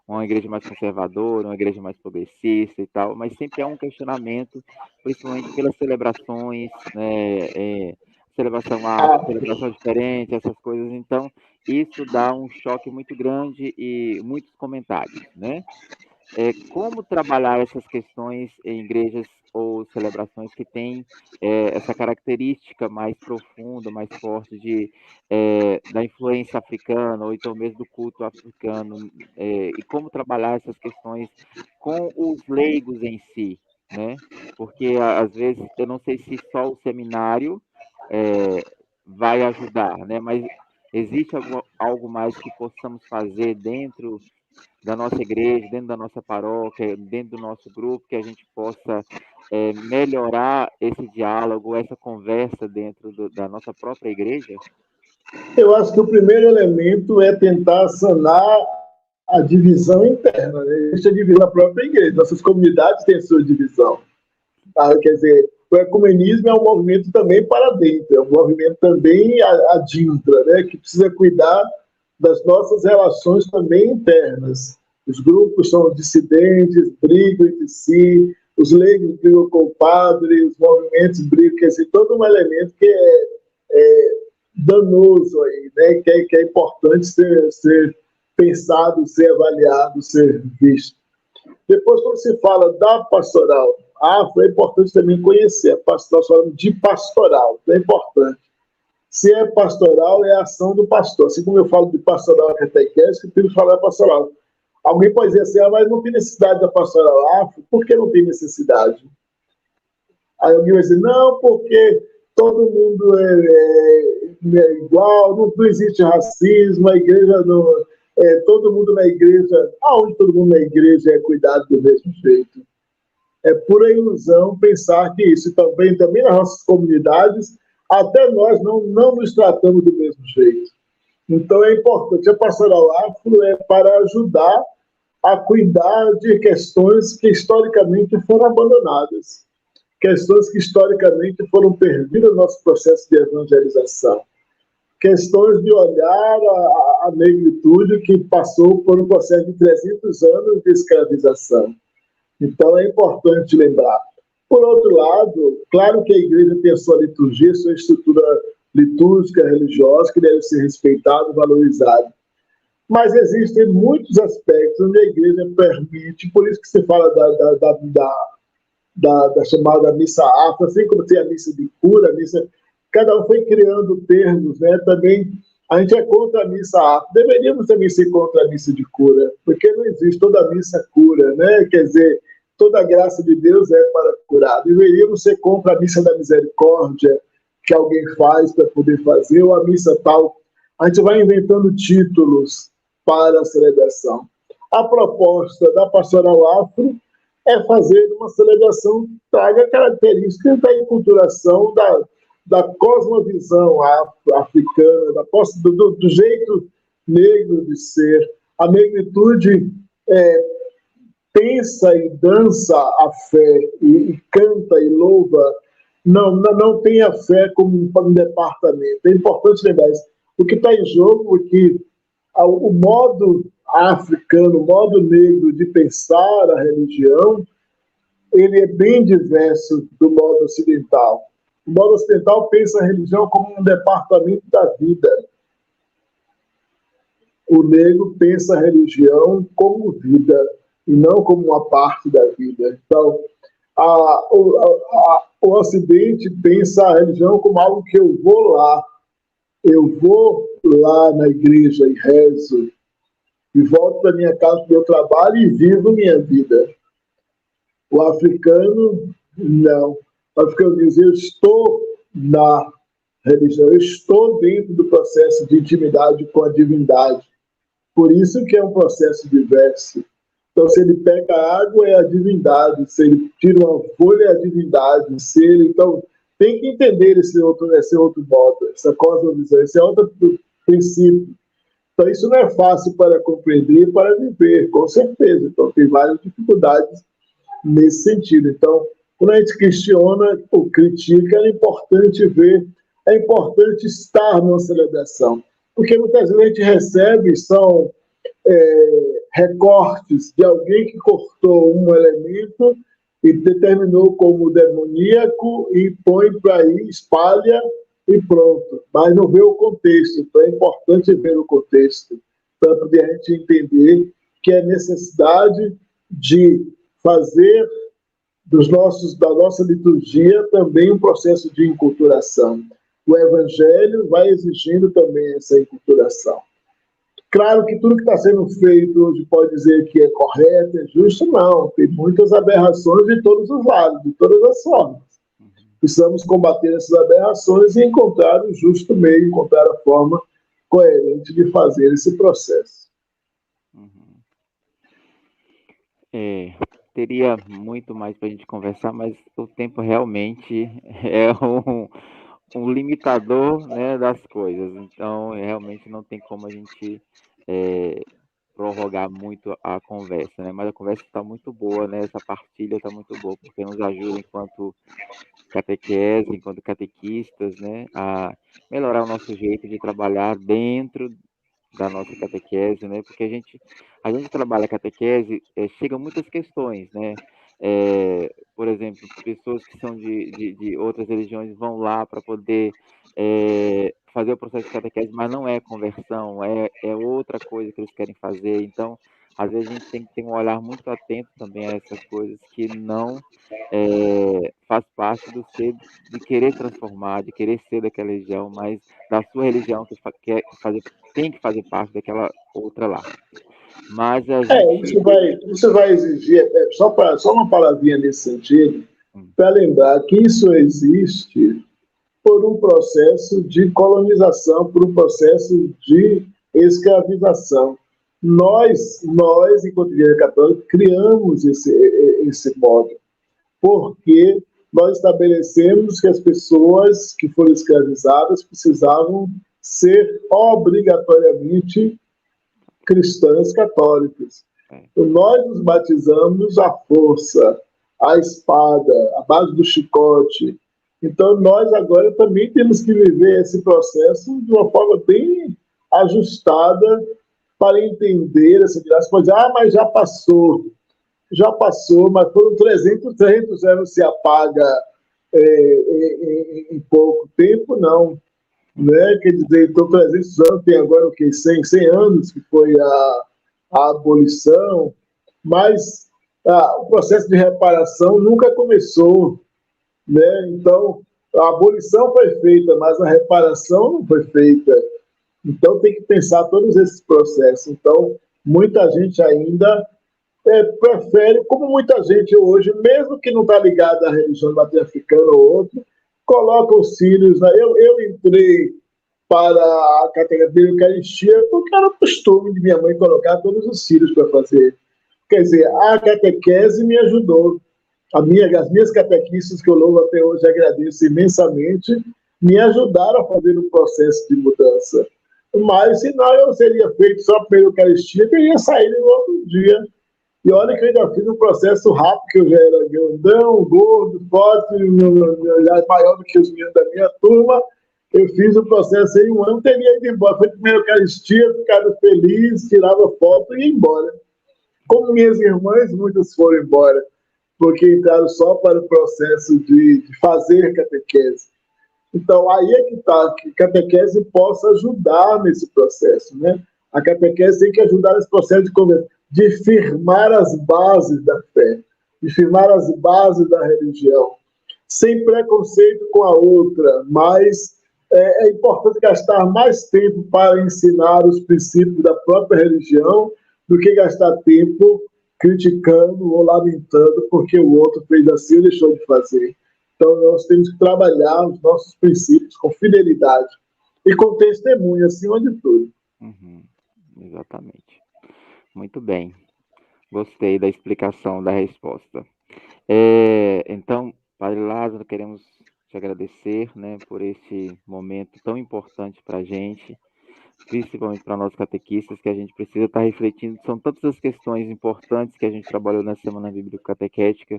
uma igreja mais conservadora, uma igreja mais progressista e tal, mas sempre há um questionamento, principalmente pelas celebrações, né, celebração diferente, essas coisas. Então, isso dá um choque muito grande e muitos comentários, né? Como trabalhar essas questões em igrejas ou celebrações que têm essa característica mais profunda, mais forte da influência africana, ou então mesmo do culto africano, e como trabalhar essas questões com os leigos em si, né? Porque, às vezes, eu não sei se só o seminário vai ajudar, né? Mas existe algo mais que possamos fazer dentro da nossa igreja, dentro da nossa paróquia, dentro do nosso grupo, que a gente possa melhorar esse diálogo, essa conversa dentro da nossa própria igreja? Eu acho que o primeiro elemento é tentar sanar a divisão interna. Né? Existe a divisão na própria igreja, nossas comunidades têm a sua divisão. Quer dizer, o ecumenismo é um movimento também para dentro, é um movimento também adintra, né? Que precisa cuidar das nossas relações também internas. Os grupos são dissidentes, brigam entre si, os leigos brigam com o padre, os movimentos brigam, quer dizer, todo um elemento que danoso aí, né? Que é importante ser pensado, ser avaliado, ser visto. Depois, quando se fala da pastoral afro, é importante também conhecer a pastoral, nós falamos de pastoral, é importante. Se é pastoral, é a ação do pastor. Assim como eu falo de pastoral catequese, eu prefiro falar pastoral. Alguém pode dizer assim, mas não tem necessidade da pastoral afro. Por que não tem necessidade? Aí alguém vai dizer, não, porque todo mundo é igual, não existe racismo, a igreja não. Todo mundo na igreja, aonde todo mundo na igreja é cuidado do mesmo jeito? É pura ilusão pensar que isso também nas nossas comunidades, até nós não nos tratamos do mesmo jeito. Então é importante, a pastoral afro é para ajudar a cuidar de questões que historicamente foram abandonadas, questões que historicamente foram perdidas no nosso processo de evangelização, questões de olhar a negritude que passou por um processo de 300 anos de escravização. Então é importante lembrar. Por outro lado, claro que a igreja tem a sua liturgia, sua estrutura litúrgica, religiosa, que deve ser respeitada e valorizada. Mas existem muitos aspectos onde a igreja permite, por isso que se fala da chamada missa afro, assim como tem a missa de cura, cada um foi criando termos, né? Também a gente é contra a missa afro. Deveríamos também ser contra a missa de cura, porque não existe toda missa cura, né? Quer dizer, toda a graça de Deus é para curar. Deveríamos ser contra a missa da misericórdia, que alguém faz para poder fazer, ou a missa tal. A gente vai inventando títulos para a celebração. A proposta da pastoral afro é fazer uma celebração que traga características da enculturação, da cosmovisão africana, do jeito negro de ser. A negritude pensa e dança a fé, e canta e louva. Não tem a fé como um departamento. É importante lembrar isso. O que está em jogo é que o modo africano, o modo negro de pensar a religião, ele é bem diverso do modo ocidental. O modo ocidental pensa a religião como um departamento da vida. O negro pensa a religião como vida e não como uma parte da vida. Então, o Ocidente pensa a religião como algo que eu vou lá na igreja e rezo, e volto para minha casa, para o meu trabalho e vivo minha vida. O africano, não. O africano diz, eu estou na religião, eu estou dentro do processo de intimidade com a divindade. Por isso que é um processo diverso. Então, se ele pega água, é a divindade. Se ele tira uma folha, é a divindade. Então, tem que entender esse outro modo, essa cosmovisão, esse é outro princípio. Então, isso não é fácil para compreender e para viver, com certeza. Então, tem várias dificuldades nesse sentido. Então, quando a gente questiona ou critica, é importante ver, é importante estar numa celebração. Porque muitas vezes a gente recebe, são recortes de alguém que cortou um elemento e determinou como demoníaco e põe para aí, espalha e pronto. Mas não vê o contexto. Então é importante ver o contexto para poder a gente entender que é necessidade de fazer da nossa liturgia também um processo de enculturação. O Evangelho vai exigindo também essa enculturação. Claro que tudo que está sendo feito hoje pode dizer que é correto, é justo, não. Tem muitas aberrações de todos os lados, de todas as formas. Precisamos combater essas aberrações e encontrar o justo meio, encontrar a forma coerente de fazer esse processo. Teria muito mais para a gente conversar, mas o tempo realmente é um limitador, né, das coisas. Então, realmente não tem como a gente prorrogar muito a conversa, né? Mas a conversa está muito boa, né? Essa partilha está muito boa, porque nos ajuda enquanto catequese, enquanto catequistas, né, a melhorar o nosso jeito de trabalhar dentro da nossa catequese, né? Porque a gente trabalha a catequese, chegam muitas questões, né? Por exemplo, pessoas que são de outras religiões vão lá para poder fazer o processo de catequese, mas não é conversão, é outra coisa que eles querem fazer. Então, às vezes a gente tem que ter um olhar muito atento também a essas coisas que não faz parte do ser, de querer transformar, de querer ser daquela religião, mas da sua religião tem que fazer parte daquela outra lá. Mas a gente... Isso vai exigir, só uma palavrinha nesse sentido, para lembrar que isso existe por um processo de colonização, por um processo de escravização. Nós enquanto Igreja Católica, criamos esse modo, porque nós estabelecemos que as pessoas que foram escravizadas precisavam ser obrigatoriamente cristãs católicas. Nós nos batizamos à força, à espada, à base do chicote. Então, nós agora também temos que viver esse processo de uma forma bem ajustada para entender essa graça. Pode dizer, mas já passou, mas foram 300 anos, se apaga em pouco tempo, não. Né? Quer dizer, então 300 anos, tem agora o quê? 100 anos que foi a abolição, mas o processo de reparação nunca começou, né? Então, a abolição foi feita, mas a reparação não foi feita. Então, tem que pensar todos esses processos. Então, muita gente ainda prefere, como muita gente hoje, mesmo que não está ligada à religião matriz africana ou outra, coloca os cílios. Né? Eu entrei para a categoria de Eucaristia porque era o costume de minha mãe colocar todos os cílios para fazer. Quer dizer, a catequese me ajudou. As minhas catequistas, que eu louvo até hoje, agradeço imensamente, me ajudaram a fazer um processo de mudança. Mas, senão, eu seria feito só pela Eucaristia, que eu ia sair no outro dia. E olha que eu ainda fiz um processo rápido, que eu já era grandão, gordo, forte, maior do que os meninos da minha turma. Eu fiz o processo em um ano, teria ido embora. Foi a primeira Eucaristia, ficava feliz, tirava foto e ia embora. Como minhas irmãs, muitas foram embora, porque entraram só para o processo de fazer catequese. Então, aí é que está, que a catequese possa ajudar nesse processo, né? A catequese tem que ajudar nesse processo de firmar as bases da fé, de firmar as bases da religião, sem preconceito com a outra, mas é importante gastar mais tempo para ensinar os princípios da própria religião do que gastar tempo criticando ou lamentando porque o outro fez assim ou deixou de fazer. Então, nós temos que trabalhar os nossos princípios com fidelidade e com testemunho, acima de tudo. Exatamente. Muito bem. Gostei da explicação, da resposta. Então, Padre Lázaro, queremos te agradecer, né, por esse momento tão importante para a gente, principalmente para nós catequistas, que a gente precisa estar refletindo. São tantas as questões importantes que a gente trabalhou na Semana Bíblica Catequética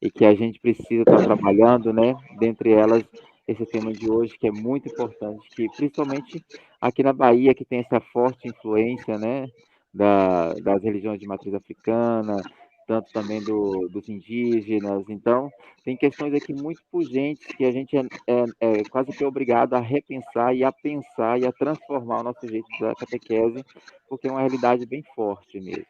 e que a gente precisa estar trabalhando, né? Dentre elas, esse tema de hoje, que é muito importante, que principalmente aqui na Bahia, que tem essa forte influência, né, das religiões de matriz africana, tanto também dos indígenas. Então, tem questões aqui muito pungentes que a gente é quase que obrigado a repensar e a pensar e a transformar o nosso jeito da catequese, porque é uma realidade bem forte mesmo.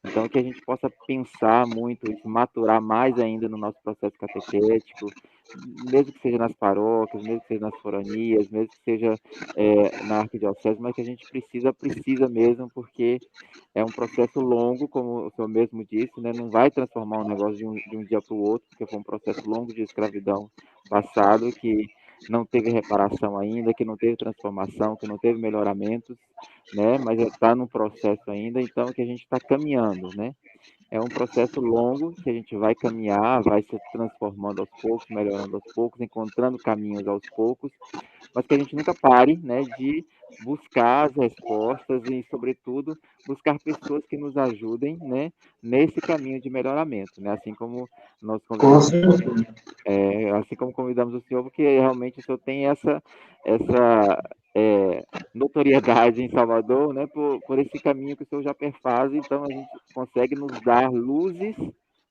Então, que a gente possa pensar muito isso, maturar mais ainda no nosso processo catequético, mesmo que seja nas paróquias, mesmo que seja nas foranias, mesmo que seja na arquidiocese, mas que a gente precisa mesmo, porque é um processo longo, como o senhor mesmo disse, né? Não vai transformar um negócio de um dia para o outro, porque foi um processo longo de escravidão passado, que não teve reparação ainda, que não teve transformação, que não teve melhoramentos, né? Mas está no processo ainda, então que a gente está caminhando, né? É um processo longo que a gente vai caminhar, vai se transformando aos poucos, melhorando aos poucos, encontrando caminhos aos poucos, mas que a gente nunca pare, né, de buscar as respostas e, sobretudo, buscar pessoas que nos ajudem, né, nesse caminho de melhoramento, né? Assim como nós convidamos, assim como convidamos o senhor, porque realmente o senhor tem essa notoriedade em Salvador, né, por esse caminho que o senhor já perfaz, então a gente consegue nos dar luzes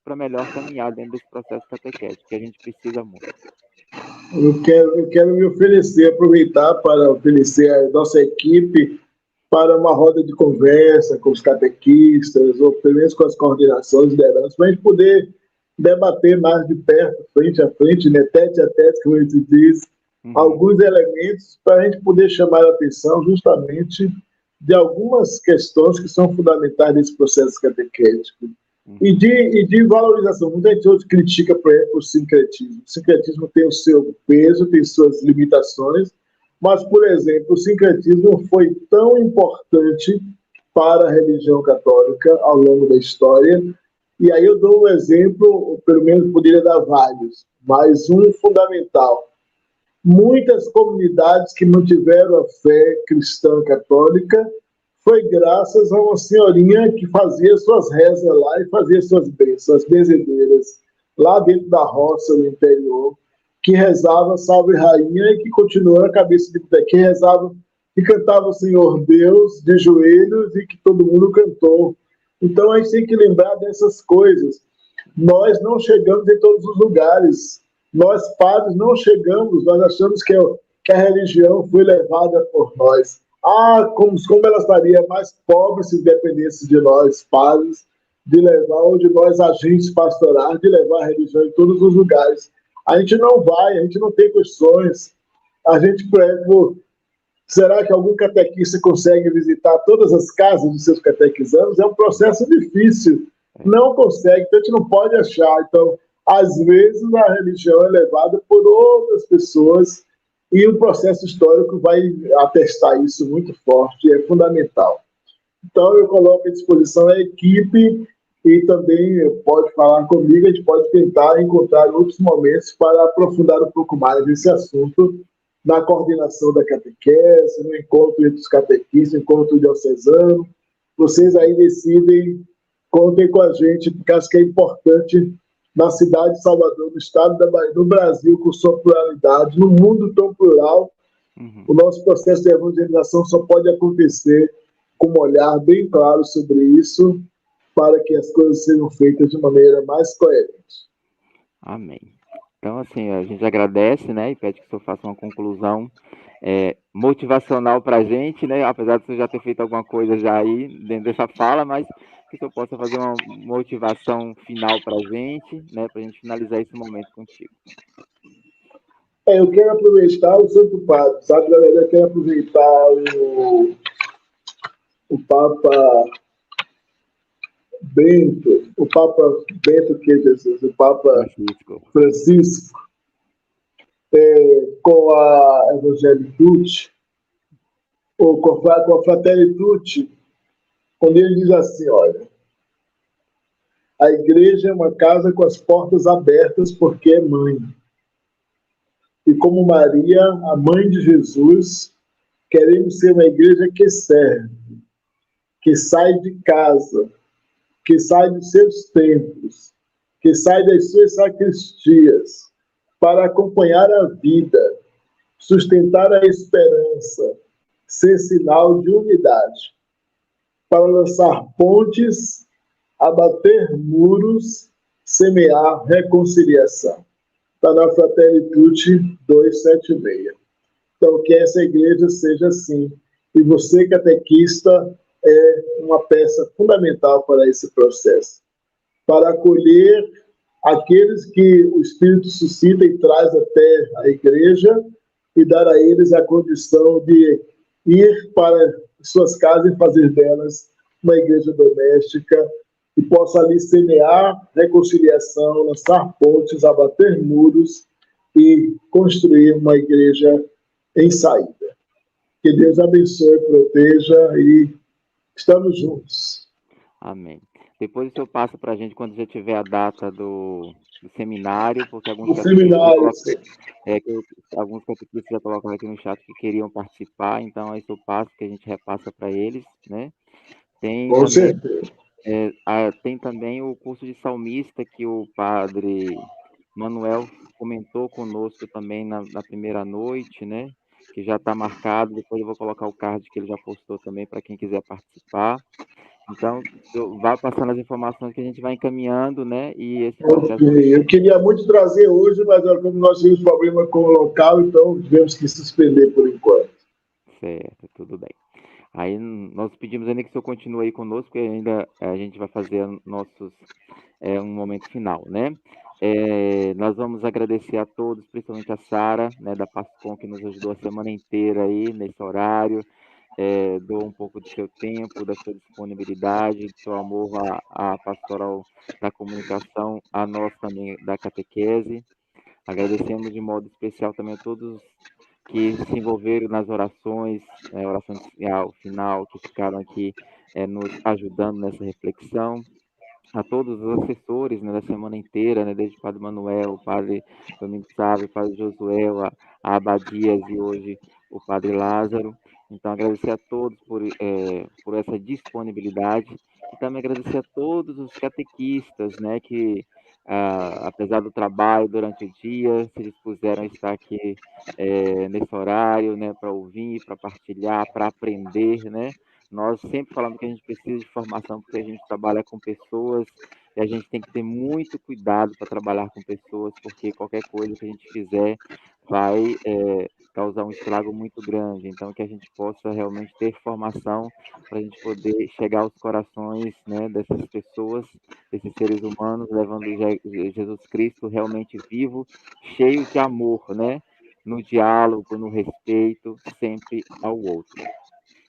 para melhor caminhar dentro desse processo catequético, que a gente precisa muito. Eu quero me oferecer, aproveitar para oferecer a nossa equipe para uma roda de conversa com os catequistas, ou pelo menos com as coordenações, lideranças, para a gente poder debater mais de perto, frente a frente, né, tete a tete, como a gente diz, alguns elementos para a gente poder chamar a atenção justamente de algumas questões que são fundamentais nesse processo catequético. E de valorização. Muita gente hoje critica, por exemplo, o sincretismo. O sincretismo tem o seu peso, tem suas limitações, mas, por exemplo, o sincretismo foi tão importante para a religião católica ao longo da história. E aí eu dou um exemplo, ou pelo menos poderia dar vários, mas um fundamental. Muitas comunidades que mantiveram a fé cristã católica foi graças a uma senhorinha que fazia suas rezas lá e fazia suas bênçãos, as benzedeiras, lá dentro da roça, no interior, que rezava Salve Rainha e que continuou na cabeça de que rezava e cantava o Senhor Deus de joelhos e que todo mundo cantou. Então a gente tem que lembrar dessas coisas. Nós não chegamos em todos os lugares. Nós, padres, não chegamos. Nós achamos que a religião foi levada por nós. Como ela estaria mais pobre se dependesse de nós, padres, de levar, ou de nós, agentes pastorais, de levar a religião em todos os lugares. A gente não vai, a gente não tem questões. A gente, por exemplo, será que algum catequista consegue visitar todas as casas dos seus catequizandos? É um processo difícil. Não consegue, então a gente não pode achar. Então, às vezes, a religião é levada por outras pessoas e o processo histórico vai atestar isso muito forte, é fundamental. Então, eu coloco à disposição a equipe e também pode falar comigo, a gente pode tentar encontrar outros momentos para aprofundar um pouco mais esse assunto na coordenação da catequese, no encontro entre os catequistas, encontro diocesano. Vocês aí decidem, contem com a gente, porque acho que é importante na cidade de Salvador, no estado da Bahia, no Brasil, com sua pluralidade, no mundo tão plural, o nosso processo de evangelização só pode acontecer com um olhar bem claro sobre isso, para que as coisas sejam feitas de maneira mais coerente. Amém. Então, assim, a gente agradece, né, e pede que o senhor faça uma conclusão motivacional para a gente, né, apesar de você já ter feito alguma coisa já aí dentro dessa fala, mas que o senhor possa fazer uma motivação final para a gente, né, para a gente finalizar esse momento contigo. Eu quero aproveitar o Santo Padre, sabe? Na verdade, eu quero aproveitar o Papa Bento, que Jesus, o Papa Francisco, com a Evangelii Tutti, ou com a Fratelli Tutti, quando ele diz assim, olha, a igreja é uma casa com as portas abertas porque é mãe. E como Maria, a mãe de Jesus, queremos ser uma igreja que serve, que sai de casa, que sai dos seus templos, que sai das suas sacristias, para acompanhar a vida, sustentar a esperança, ser sinal de unidade, para lançar pontes, abater muros, semear reconciliação. Está na Fratelli Tutti 276. Então, que essa igreja seja assim. E você, catequista, é uma peça fundamental para esse processo. Para acolher aqueles que o Espírito suscita e traz até a igreja e dar a eles a condição de ir para suas casas e fazer delas uma igreja doméstica e possa ali semear reconciliação, lançar pontes, abater muros e construir uma igreja em saída. Que Deus abençoe, proteja e estamos juntos. Amém. Depois o senhor passa para a gente quando já tiver a data do seminário, porque alguns catequistas já colocaram aqui no chat que queriam participar, então aí o senhor passa, que a gente repassa para eles, né? Com certeza. Tem também o curso de salmista que o padre Manuel comentou conosco também na primeira noite, né? Que já está marcado. Depois eu vou colocar o card que ele já postou também para quem quiser participar. Então, vai passando as informações que a gente vai encaminhando, né? E esse Ok. processo. Eu queria muito trazer hoje, mas como nós tivemos problema com o local, então tivemos que suspender por enquanto. Certo, tudo bem. Aí nós pedimos ainda que o senhor continue aí conosco, porque ainda a gente vai fazer um momento final, né? Nós vamos agradecer a todos, principalmente a Sara, né, da Pascom, que nos ajudou a semana inteira aí nesse horário, doou um pouco do seu tempo, da sua disponibilidade, do seu amor à pastoral da comunicação, a nós também da catequese. Agradecemos de modo especial também a todos que se envolveram nas orações, oração inicial, final, que ficaram aqui nos ajudando nessa reflexão, a todos os assessores, né, da semana inteira, né, desde o Padre Manuel, o Padre Domingos Sávio, o Padre Josué, a Abadias e hoje o Padre Lázaro. Então, agradecer a todos por essa disponibilidade e também agradecer a todos os catequistas, né, que, apesar do trabalho durante o dia, se dispuseram a estar aqui nesse horário, né, para ouvir, para partilhar, para aprender, né? Nós sempre falamos que a gente precisa de formação porque a gente trabalha com pessoas e a gente tem que ter muito cuidado para trabalhar com pessoas, porque qualquer coisa que a gente fizer vai causar um estrago muito grande. Então, que a gente possa realmente ter formação para a gente poder chegar aos corações, né, dessas pessoas, desses seres humanos, levando Jesus Cristo realmente vivo, cheio de amor, né? No diálogo, no respeito, sempre ao outro.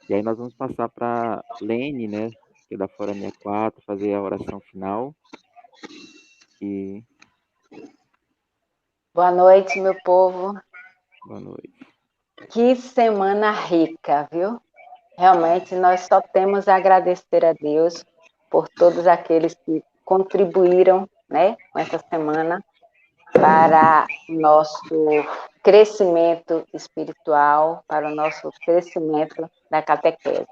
E aí nós vamos passar para Lene, né, que é da Fora 64, fazer a oração final. E Boa noite, meu povo. boa noite. Que semana rica, viu? Realmente nós só temos a agradecer a Deus por todos aqueles que contribuíram, né, com essa semana para o nosso crescimento espiritual, para o nosso crescimento da catequese.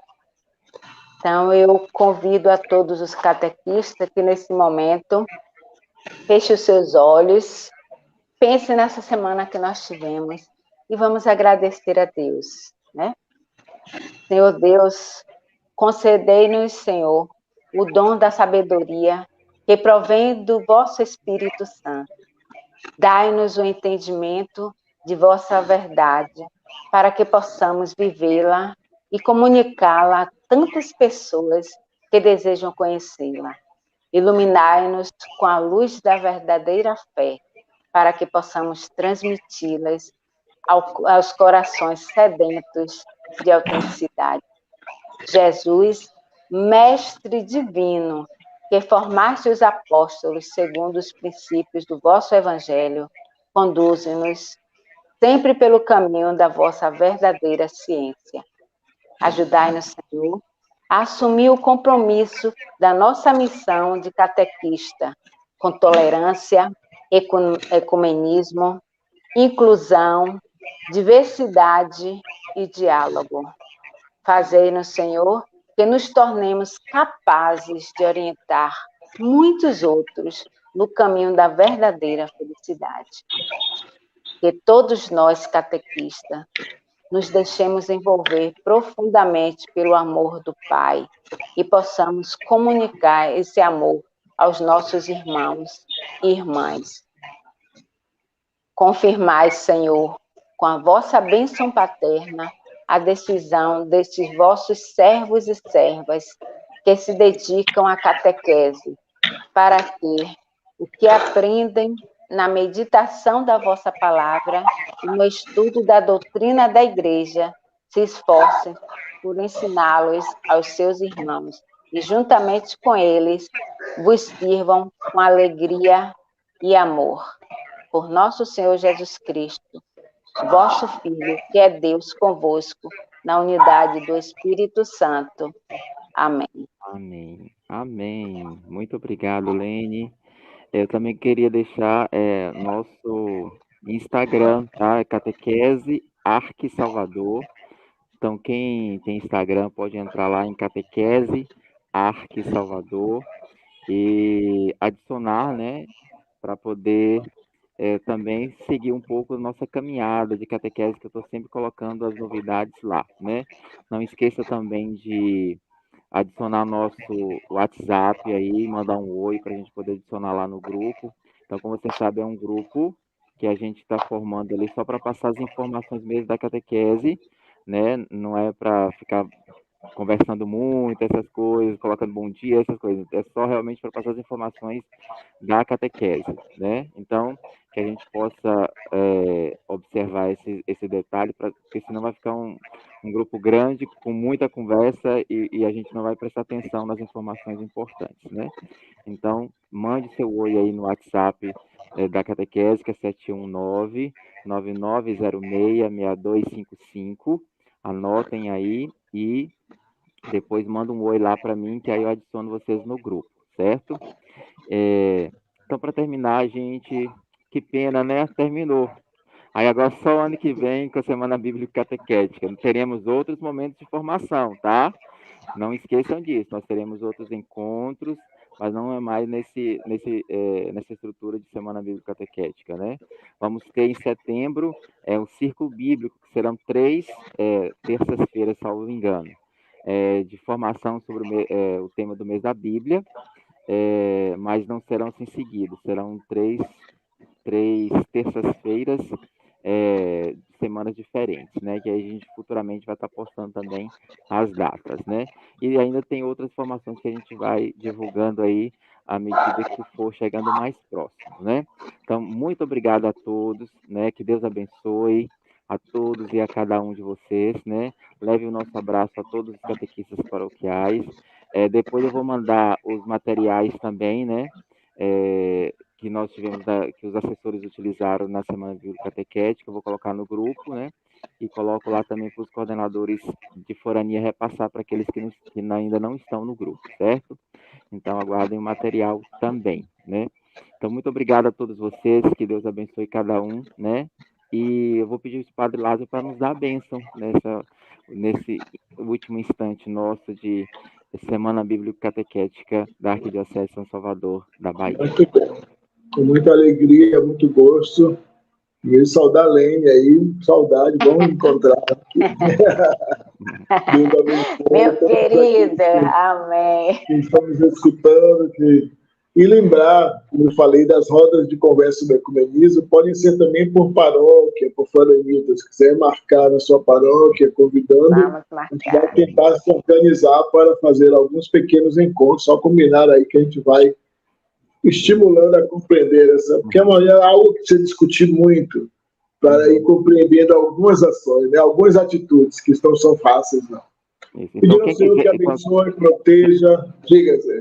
Então, eu convido a todos os catequistas que nesse momento feche os seus olhos, pense nessa semana que nós tivemos e vamos agradecer a Deus, né? Senhor Deus, concedei-nos, Senhor, o dom da sabedoria que provém do vosso Espírito Santo. Dai-nos o entendimento de vossa verdade, para que possamos vivê-la e comunicá-la a tantas pessoas que desejam conhecê-la. Iluminai-nos com a luz da verdadeira fé, para que possamos transmiti-las aos corações sedentos de autenticidade. Jesus, Mestre divino, que formaste os apóstolos segundo os princípios do vosso Evangelho, conduze-nos sempre pelo caminho da vossa verdadeira ciência. Ajudai-nos, Senhor, a assumir o compromisso da nossa missão de catequista, com tolerância, ecumenismo, inclusão, diversidade e diálogo. Fazei-nos, Senhor, que nos tornemos capazes de orientar muitos outros no caminho da verdadeira felicidade. Que todos nós, catequistas, nos deixemos envolver profundamente pelo amor do Pai e possamos comunicar esse amor aos nossos irmãos e irmãs. Confirmai, Senhor, com a vossa bênção paterna, a decisão destes vossos servos e servas que se dedicam à catequese, para que o que aprendem na meditação da vossa palavra e no estudo da doutrina da Igreja se esforcem por ensiná-los aos seus irmãos e, juntamente com eles, vos sirvam com alegria e amor. Por nosso Senhor Jesus Cristo, vosso Filho, que é Deus convosco, na unidade do Espírito Santo. Amém. Amém. Amém. Muito obrigado, Lene. Eu também queria deixar nosso Instagram, tá? Catequese Arque Salvador. Então, quem tem Instagram pode entrar lá em Catequese Arque Salvador e adicionar, né, para poder também seguir um pouco a nossa caminhada de catequese, que eu estou sempre colocando as novidades lá, né? Não esqueça também de adicionar nosso WhatsApp aí, mandar um oi para a gente poder adicionar lá no grupo. Então, como você sabe, é um grupo que a gente está formando ali só para passar as informações mesmo da catequese, né? Não é para ficar conversando muito, essas coisas, colocando bom dia, essas coisas. É só realmente para passar as informações da catequese, né? Então, que a gente possa observar esse detalhe, porque senão vai ficar um grupo grande, com muita conversa, e a gente não vai prestar atenção nas informações importantes, né? Então, mande seu oi aí no WhatsApp da catequese, que é 719-9906-6255. Anotem aí e depois manda um oi lá para mim, que aí eu adiciono vocês no grupo, certo? Então, para terminar, gente, que pena, né? Terminou. Aí agora só ano que vem, com a Semana Bíblica Catequética, teremos outros momentos de formação, tá? Não esqueçam disso, nós teremos outros encontros, mas não é mais nessa estrutura de Semana Bíblica Catequética, né? Vamos ter em setembro o Círculo Bíblico, que serão 3 terças-feiras, salvo engano, de formação sobre o tema do mês da Bíblia, mas não serão assim seguidos, serão 3 terças-feiras, de semanas diferentes, né? Que aí a gente futuramente vai estar postando também as datas, né? E ainda tem outras informações que a gente vai divulgando aí à medida que for chegando mais próximo, né? Então, muito obrigado a todos, né? Que Deus abençoe a todos e a cada um de vocês, né? Leve o nosso abraço a todos os catequistas paroquiais. Depois eu vou mandar os materiais também, né? Que nós tivemos, que os assessores utilizaram na Semana Bíblica Catequética, eu vou colocar no grupo, né? E coloco lá também para os coordenadores de forania repassar para aqueles que ainda não estão no grupo, certo? Então, aguardem o material também, né? Então, muito obrigado a todos vocês, que Deus abençoe cada um, né? E eu vou pedir ao Padre Lázaro para nos dar a bênção nesse último instante nosso de Semana Bíblica Catequética da Arquidiocese de São Salvador, da Bahia. Muito bem. Com muita alegria, muito gosto. E saudar a Lene aí, saudade, vamos encontrar aqui. Meu querido, amém. Que estamos escutando, e lembrar, como eu falei, das rodas de conversa do ecumenismo, podem ser também por paróquia, por foranitas. Se quiser marcar na sua paróquia, convidando, a gente vai tentar se organizar para fazer alguns pequenos encontros, só combinar aí que a gente vai estimulando a compreender porque é algo que precisa discutir muito para ir compreendendo algumas ações, né, algumas atitudes que não são fáceis, não. Pedir ao Senhor que abençoe, proteja, diga, Zé.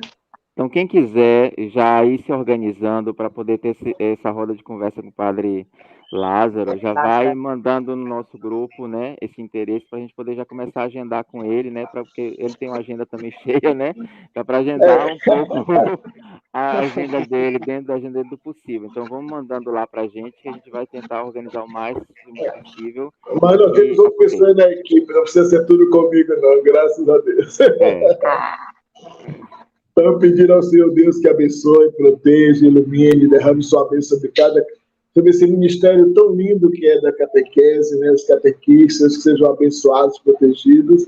Então, quem quiser já ir se organizando para poder ter essa roda de conversa com o Padre Lázaro, já vai mandando no nosso grupo, né, esse interesse para a gente poder já começar a agendar com ele, né, porque ele tem uma agenda também cheia, né, então para agendar um pouco a agenda dele, dentro da agenda dele do possível. Então, vamos mandando lá para a gente, que a gente vai tentar organizar o mais possível. Mas nós temos outras pessoas na equipe, não precisa ser tudo comigo, não, graças a Deus. Então, pedir ao Senhor Deus que abençoe, proteja, ilumine, derrame sua bênção sobre esse ministério tão lindo que é da catequese, né? Os catequistas que sejam abençoados, protegidos,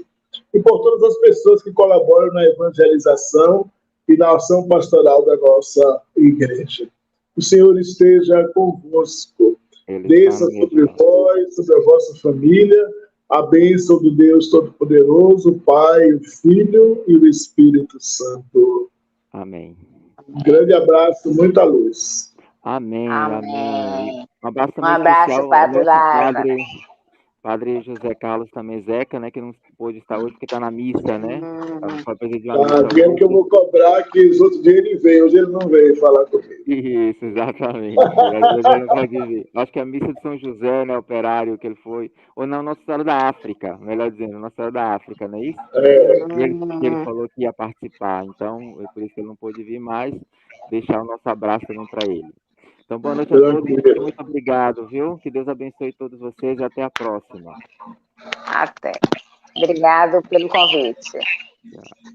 e por todas as pessoas que colaboram na evangelização e na ação pastoral da nossa igreja. O Senhor esteja convosco. Desça sobre vós, sobre a vossa família, a bênção do Deus Todo-Poderoso, o Pai, o Filho e o Espírito Santo. Amém. Um grande abraço, muita luz. Amém, amém. Um abraço, Padre Lázaro. Padre José Carlos também, Zeca, né, que não pôde estar hoje porque está na missa, né? Dizendo que eu vou cobrar que os outros dias ele veio, hoje ele não veio falar comigo. Isso, exatamente. Ele não pode vir. Acho que a missa de São José, né, operário que ele foi, ou não, Nossa Senhora da África, melhor dizendo, Nossa Senhora da África, não é isso? Ele falou que ia participar, então, é por isso que ele não pôde vir mais, deixar o nosso abraço também para ele. Então, boa noite a todos, muito obrigado, viu? Que Deus abençoe todos vocês e até a próxima. Até. Obrigado pelo convite. Tchau.